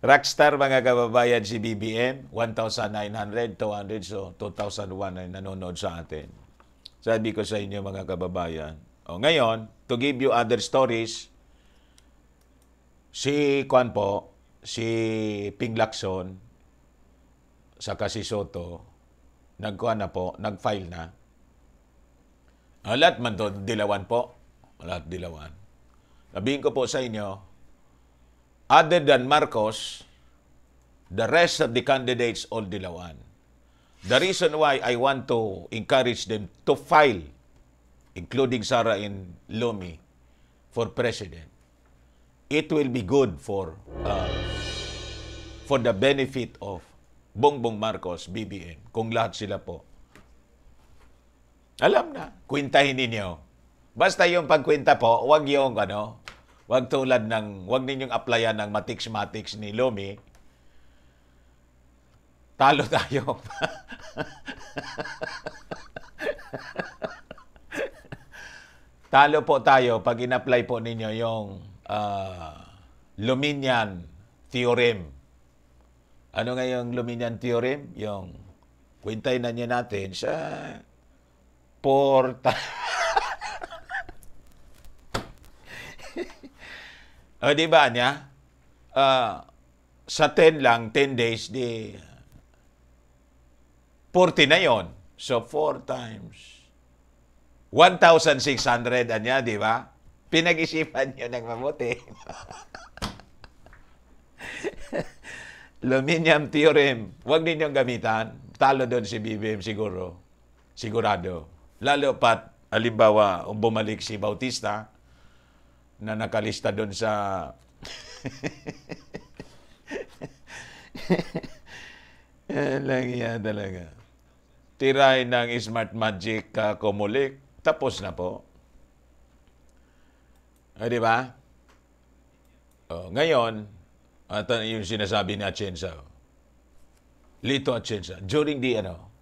Rockstar mga kababayan si BBM, 1,900, 200, so 2,001 ay nanonood sa atin. Sabi ko sa inyo mga kababayan. Ngayon, to give you other stories, si Ping Lacson, saka si Soto, nag-file na. Lahat man to, dilawan po. Lahat dilawan. Sabihin ko po sa inyo, other than Marcos, the rest of the candidates all dilawan. The reason why I want to encourage them to file, including Sara and Lomi, for president, it will be good for the benefit of Bongbong Marcos, BBM, kung lahat sila po. Alam na, kwentahin ninyo. Basta yung pagkwenta po, wag ninyong applyan ng matiks-matiks ni Lomi. Talo tayo. Talo po tayo pag in-apply po ninyo yung Luminian Theorem. Ano nga yung Luminian Theorem? Yung kwentahin na niya natin sa di ba niya? Sa 10 days, di 40 na yon. So, 4 times 1,600 anya, di ba? Pinag-isipan nyo ng mabuti. Luminium theorem, huwag ninyong gamitan. Talo doon si BBM siguro. Sigurado. Lalo pat, halimbawa, bumalik si Bautista na nakalista doon sa lang yan talaga. Tiray ng Smart Magic Kumulik, tapos na po. Di ba? Ngayon, yung sinasabi ni Atienza, Lito Atienza, during the,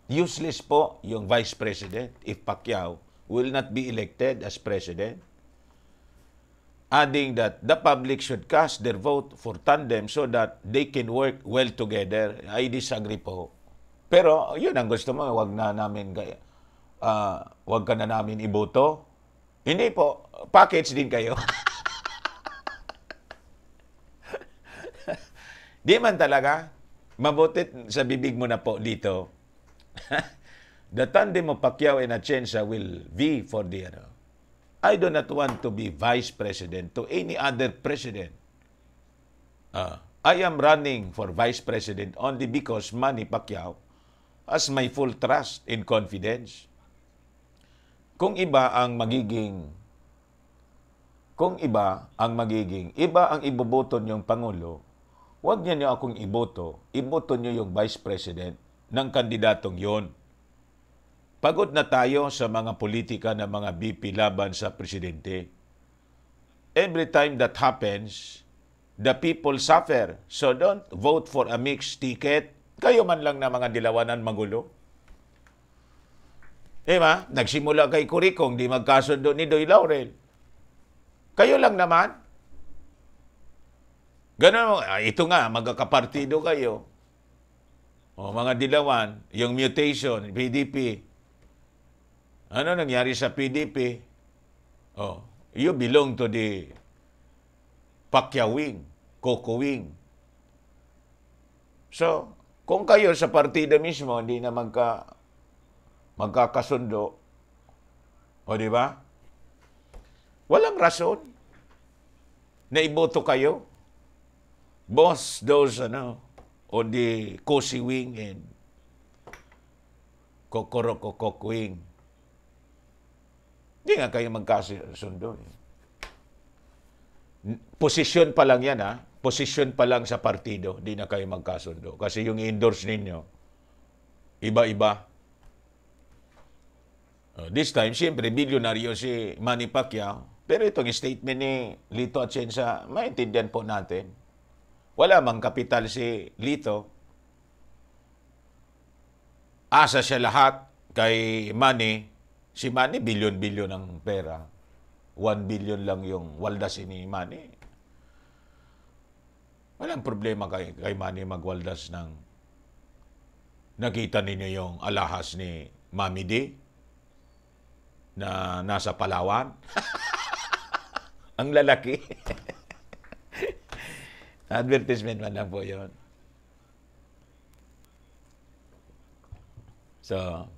useless po yung Vice President if Pacquiao will not be elected as President. Adding that the public should cast their vote for tandem so that they can work well together. I disagree po. Pero yun ang gusto mo, wag ka na namin iboto. Hindi po, package din kayo. Di man talaga. Mabutit sa bibig mo na po dito. The tandem of Pacquiao and Atienza will be for the I do not want to be vice president to any other president. I am running for vice president only because Manny Pacquiao has my full trust and confidence. Kung iba ang iboboto niyong Pangulo, huwag niyo akong iboto niyo yung vice president ng kandidatong yon. Pagod na tayo sa mga politika ng mga BP laban sa presidente. Every time that happens, the people suffer. So don't vote for a mixed ticket. Kayo man lang na mga dilawanan magulo. Diba? Nagsimula kay Curicong, di magkasundo ni Doy Laurel. Kayo lang naman. Ganun, ito nga, magkakapartido kayo. O, mga dilawan, yung mutation, PDP. Ano nangyari sa PDP? Oh, you belong to the Pacquiao wing, Coco wing. So, kung kayo sa partido mismo hindi na magkakasundo, o di ba? Walang rason na iboto kayo. Boss, those on the Cosi wing and Kokorokokok wing. Hindi nga kayo magkasundo. Posisyon pa lang yan, ha? Posisyon pa lang sa partido, di na kayo magkasundo. Kasi yung endorse ninyo, iba-iba. This time, siyempre, bilyonaryo si Manny Pacquiao. Pero itong statement ni Lito Atienza, maintindihan po natin. Wala mang kapital si Lito. Asa siya lahat kay Manny. Si Manny, bilyon-bilyon ang pera. 1 billion lang yung waldas ni Manny. Walang problema kay Manny magwaldas ng... Nakita ninyo yung alahas ni Mami D na nasa Palawan. Ang lalaki. Advertisement man lang po yun. So,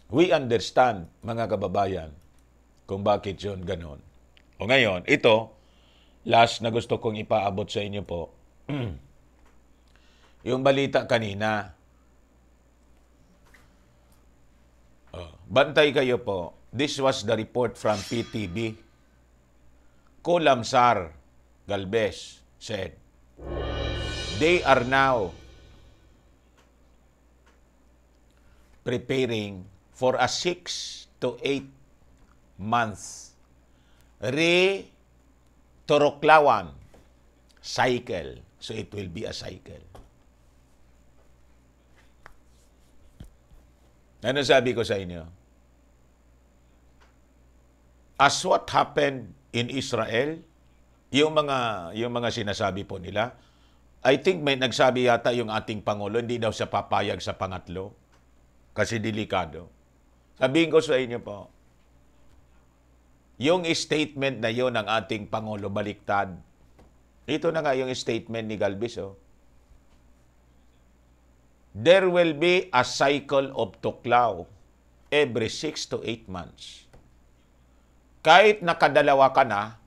we understand, mga kababayan, kung bakit yun ganon. O ngayon, ito, last na gusto kong ipaabot sa inyo po, yung balita kanina. Bantay kayo po. This was the report from PTV. Colamsar Galvez said, they are now preparing for a 6 to 8 months Toroklawan cycle. So it will be a cycle. Ano sabi ko sa inyo? As what happened in Israel, yung mga sinasabi po nila, I think may nagsabi yata yung ating Pangulo, hindi daw siya papayag sa pangatlo. Kasi delikado. Sabihin ko sa inyo po, yung statement na yon ng ating Pangulo baliktad. Ito na nga yung statement ni Galvez. There will be a cycle of tuklaw every 6 to 8 months. kahit nakadalawa ka na,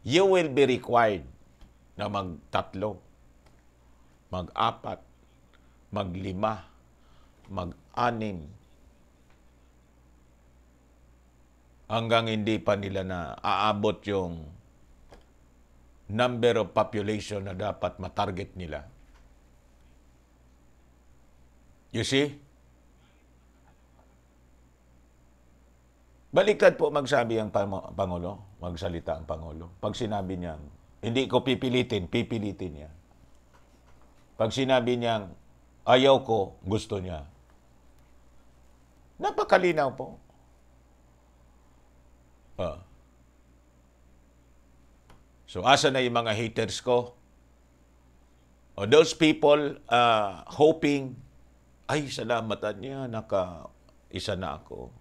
you will be required na mag-3, mag-4, mag-5, mag-6, hanggang hindi pa nila na aabot yung number of population na dapat matarget nila. You see? Baliktad po magsabi ang Pangulo, magsalita ang Pangulo. Pag sinabi niyang, hindi ko pipilitin niya. Pag sinabi niyang, ayaw ko, gusto niya. Napakalinaw po. So, asa na yung mga haters ko? O those people hoping, ay, salamatan niya, naka-isa na ako.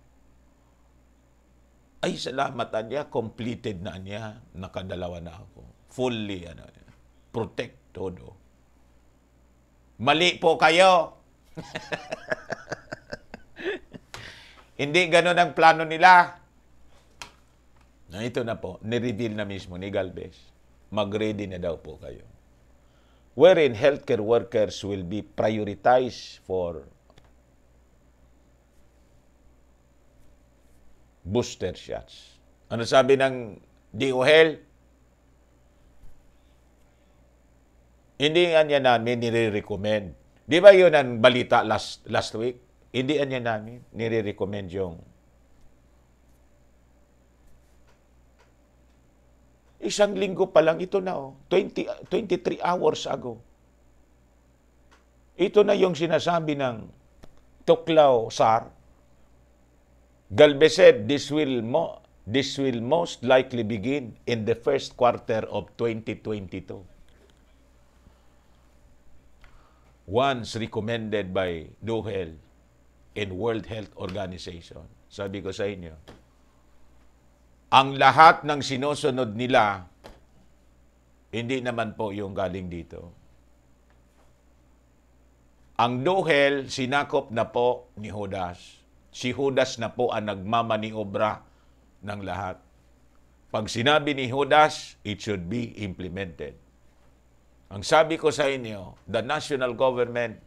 Ay, salamatan niya, completed na niya, nakadalawa na ako. Fully, protect todo. Mali po kayo. Hindi ganun ang plano nila. Na ito na po, ni-reveal na mismo ni Galvez. Mag-ready na daw po kayo. Wherein healthcare workers will be prioritized for booster shots. Ano sabi ng DOHEL? Hindi niya namin nire-recommend. Di ba yun ang balita last week? Hindi niya namin nire-recommend yung isang linggo pa lang ito na 23 hours ago. Ito na yung sinasabi ng Tuklaw SAR. Galvez said this will most likely begin in the first quarter of 2022. Once recommended by DOHEL and World Health Organization. Sabi ko sa inyo, ang lahat ng sinusunod nila, hindi naman po yung galing dito. Ang DOHEL, sinakop na po ni Judas. Si Judas na po ang nagmamaniobra ng lahat. Pag sinabi ni Judas, it should be implemented. Ang sabi ko sa inyo, the national government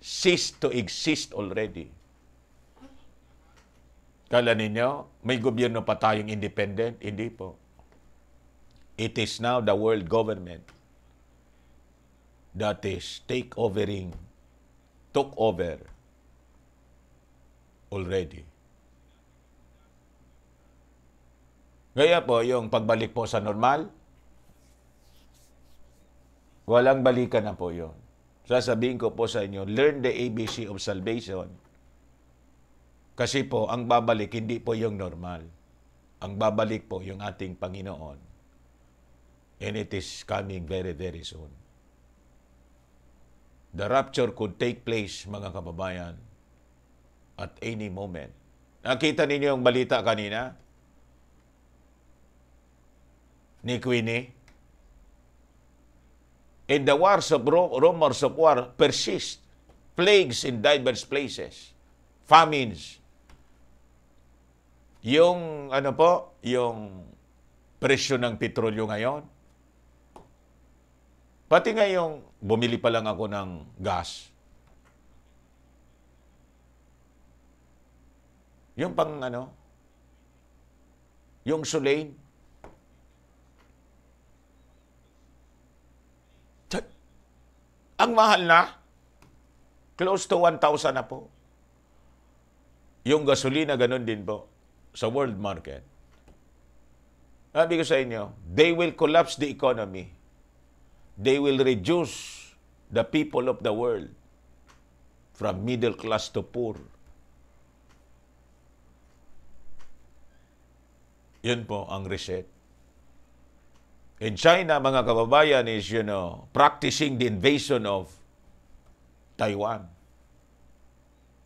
ceased to exist already. Kala ninyo, may gobyerno pa tayong independent? Hindi po. It is now the world government that is took over already. Kaya po, yung pagbalik po sa normal, walang balikan na po yun. Sasabihin ko po sa inyo, learn the ABC of salvation. Kasi po, ang babalik, hindi po yung normal. Ang babalik po yung ating Panginoon. And it is coming very, very soon. The rapture could take place, mga kababayan, at any moment. Nakita ninyo yung balita kanina? Ni Queenie? And the rumors of war persist. Plagues in diverse places. Famines. Yung, yung presyo ng petrolyo ngayon. Pati ngayong bumili pa lang ako ng gas. Yung yung Solane. Ang mahal na. Close to 1,000 na po. Yung gasolina, ganun din po sa world market. Sabi ko sa inyo, they will collapse the economy. They will reduce the people of the world from middle class to poor. Yun po ang reset. In China, mga kababayan, is, practicing the invasion of Taiwan.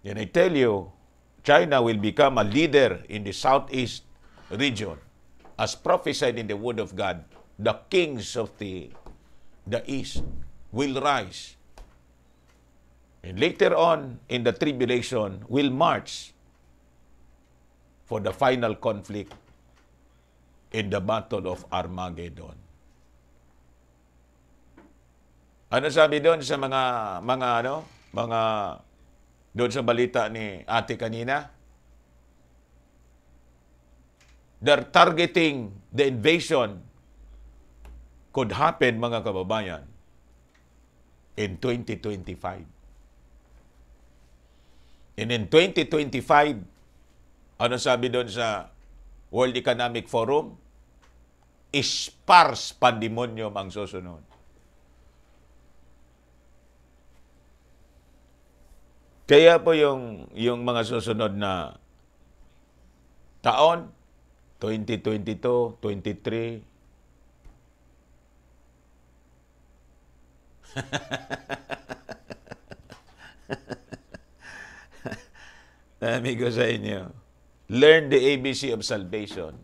And I tell you, China will become a leader in the Southeast region. As prophesied in the Word of God, the kings of the East will rise. And later on, in the tribulation, will march for the final conflict in the Battle of Armageddon. Ano sabi doon sa mga doon sa balita ni ate kanina? They're targeting the invasion could happen, mga kababayan, in 2025. And in 2025, ano sabi doon sa World Economic Forum? Sparse pandemonium ang susunod. Kaya po yung mga susunod na taon, 2022, 23, sabi ko sa inyo, learn the ABC of salvation.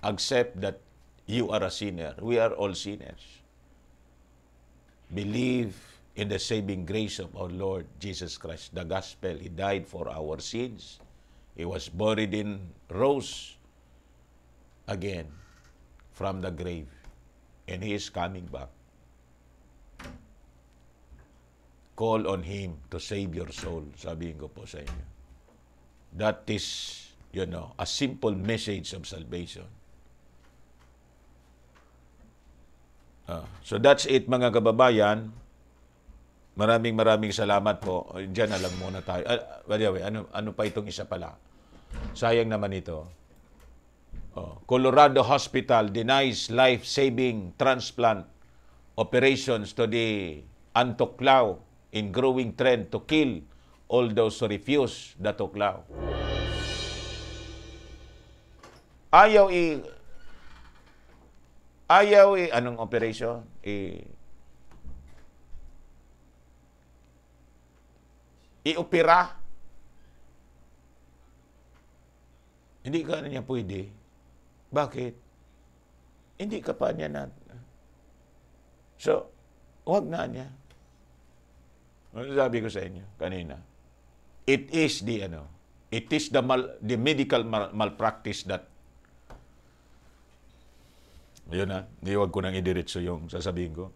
Accept that you are a sinner. We are all sinners. Believe in the saving grace of our Lord Jesus Christ, the gospel. He died for our sins. He was buried and rose again from the grave. And He is coming back. Call on Him to save your soul. Sabihin ko po sa inyo. That is, a simple message of salvation. So that's it, mga kababayan. Maraming salamat po. Diyan na lang muna tayo. By the way, ano pa itong isa pala? Sayang naman ito. Colorado Hospital denies life-saving transplant operations to the Antoklao in growing trend to kill all those who refuse the tuklaw. Anong operation? I-opera. Hindi ka na niya pwede. Bakit? Hindi ka pa niya na. So, huwag na niya. Ano sabi ko sa inyo kanina? It is the medical malpractice that yun na, huwag ko nang idiretso yung sasabihin ko.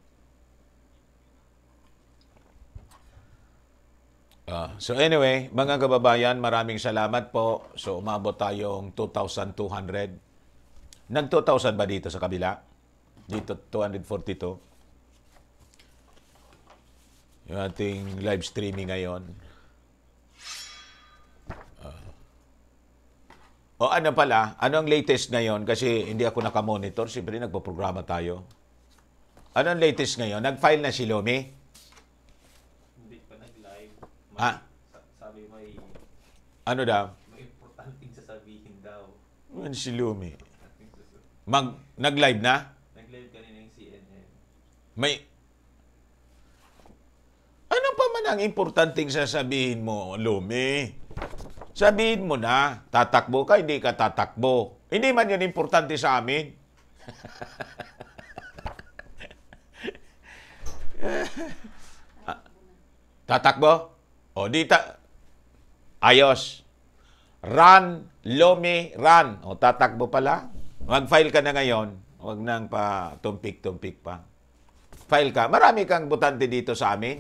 So anyway, mga kababayan, maraming salamat po. So umabot tayong 2,200. Nag-2,000 ba dito sa kabila? Dito 242. Yung ating live streaming ngayon. Ano pala? Ano ang latest ngayon? Kasi hindi ako nakamonitor. Siyempre, nagpo-programa tayo. Ano ang latest ngayon? Nag-file na si Lomi? Hindi pa nag-live. Sabi may... Ano daw? May importanteng sasabihin daw. Ano si Lomi? Nag-live na? Nag-live kanina yung CNN. May... Ano pa man ang importanteng sasabihin mo, Lomi? Sabihin mo na, tatakbo ka, hindi ka tatakbo. Hindi man yun importante sa amin. Tatakbo? O, ayos. Run, Lomi, run. O, tatakbo pala. Mag-file ka na ngayon. Huwag nang pa tumpik-tumpik pa. File ka. Marami kang butante dito sa amin.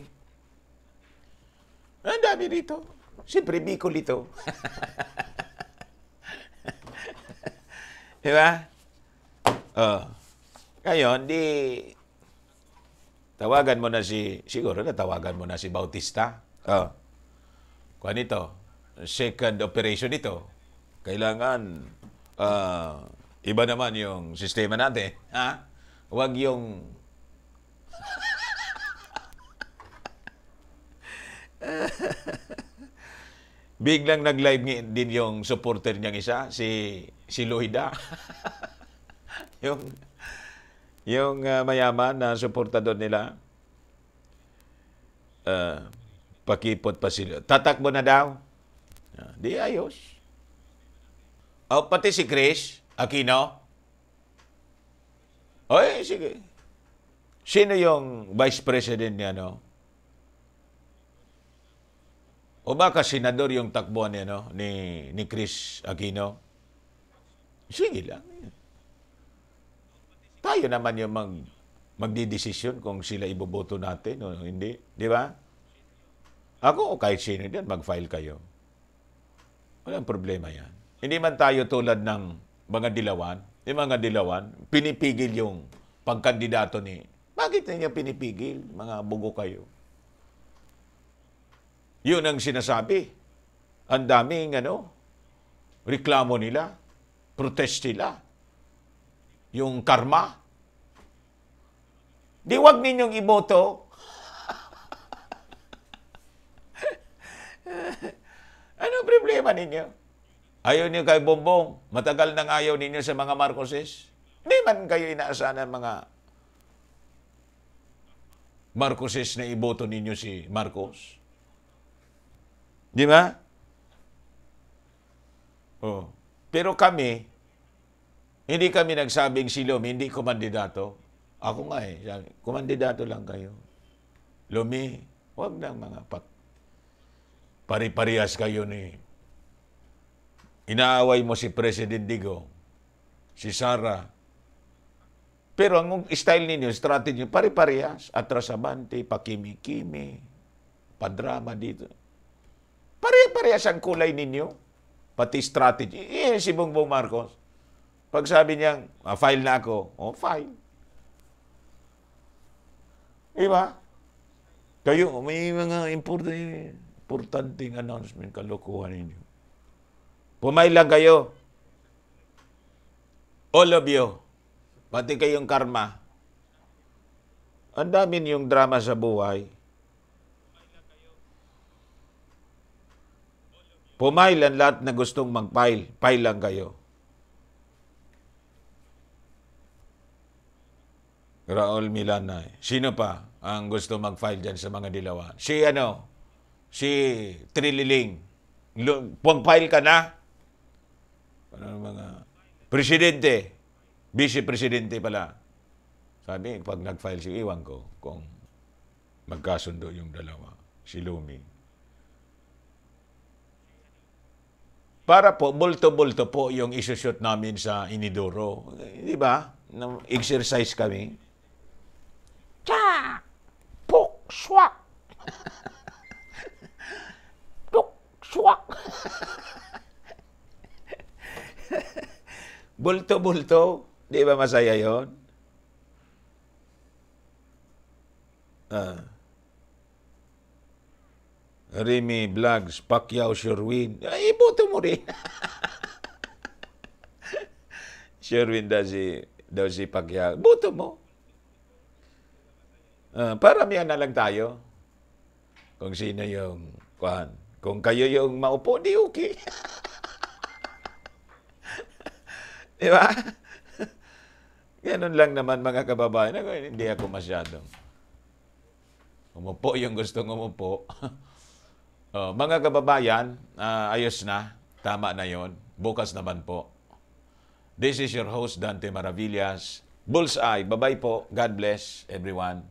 Ang dami dito. Siyempre, Bicol ito. Diba? Ngayon, tawagan mo na siguro natawagan mo na si Bautista. Kuha nito, second operation ito. Kailangan, iba naman yung sistema natin. Ha? Huwag yung... Biglang nag-live din yung supporter niyang isa, si Loida. yung mayaman na supportador nila. Pakipot pa sila. Tatakbo na daw. Di ayos. Pati si Chris Aquino. Oy, sige. Sino yung vice president niya, no? O baka senador yung takbuhan niya, no? Ni Chris Aquino. Sige lang. Tayo naman yung magdidesisyon kung sila iboboto natin o hindi. Di ba? Ako o kahit sino din, mag-file kayo. Walang problema yan. Hindi man tayo tulad ng mga dilawan. Yung mga dilawan, pinipigil yung pagkandidato ni... Bakit niya pinipigil? Mga bugo kayo. Yun ang sinasabi. Ang daming reklamo nila, protest nila. Yung karma. Di wag ninyong iboto. Ano problema ninyo? Ayaw niyo kay Bongbong. Matagal nang ayaw ninyo sa mga Marcoses. Di man kayo inaasahan ng mga Marcoses na iboto ninyo si Marcos. Di ba? Oh. Pero kami, hindi kami nagsabing si Lomi, hindi kumandidato. Ako nga kumandidato lang kayo. Lomi, huwag na mga pari-parihas kayo ni... Inaaway mo si President Digong, si Sara. Pero ang style ninyo, strategy, pari-parihas, atras abante, pakimi-kimi, padrama dito. Pare-parehas ang kulay ninyo. Pati strategy. Si Bongbong Marcos. Pag sabi niyang, file na ako. File. Diba? Kayo, may mga importanteng announcement, kalokohan ninyo. Pumay lang kayo. All of you. Pati kayong karma. Ang dami niyong drama sa buhay. Pumail ang lahat na gustong mag-file. File lang kayo. Raul Milanay. Sino pa ang gusto mag-file dyan sa mga dilawan? Si Trililing. Pang-file ka na? Mga presidente. Vice-presidente pala. Sabi, pag nag-file si Iwan ko, kung magkasundo yung dalawa. Si Lumi. Para po, bulto-bulto po yung isushoot namin sa Inidoro. Di ba? Exercise kami. Tsa! Puk! Swak! Puk! Swak! Bulto-bulto. Di ba masaya yun? Remy Vlogs, Pacquiao Sherwin. Ay, iboto mo rin. Sherwin daw si Pacquiao. Boto mo. Paramihan na lang tayo. Kung sino yung kuhan. Kung kayo yung maupo, di okay. Di ba? Ganun lang naman mga kababayan. Hindi ako masyadong. Umupo yung gustong umupo. Mga kababayan, ayos na. Tama na yon. Bukas naman po. This is your host, Dante Maravillas. Bullseye. Bye-bye po. God bless everyone.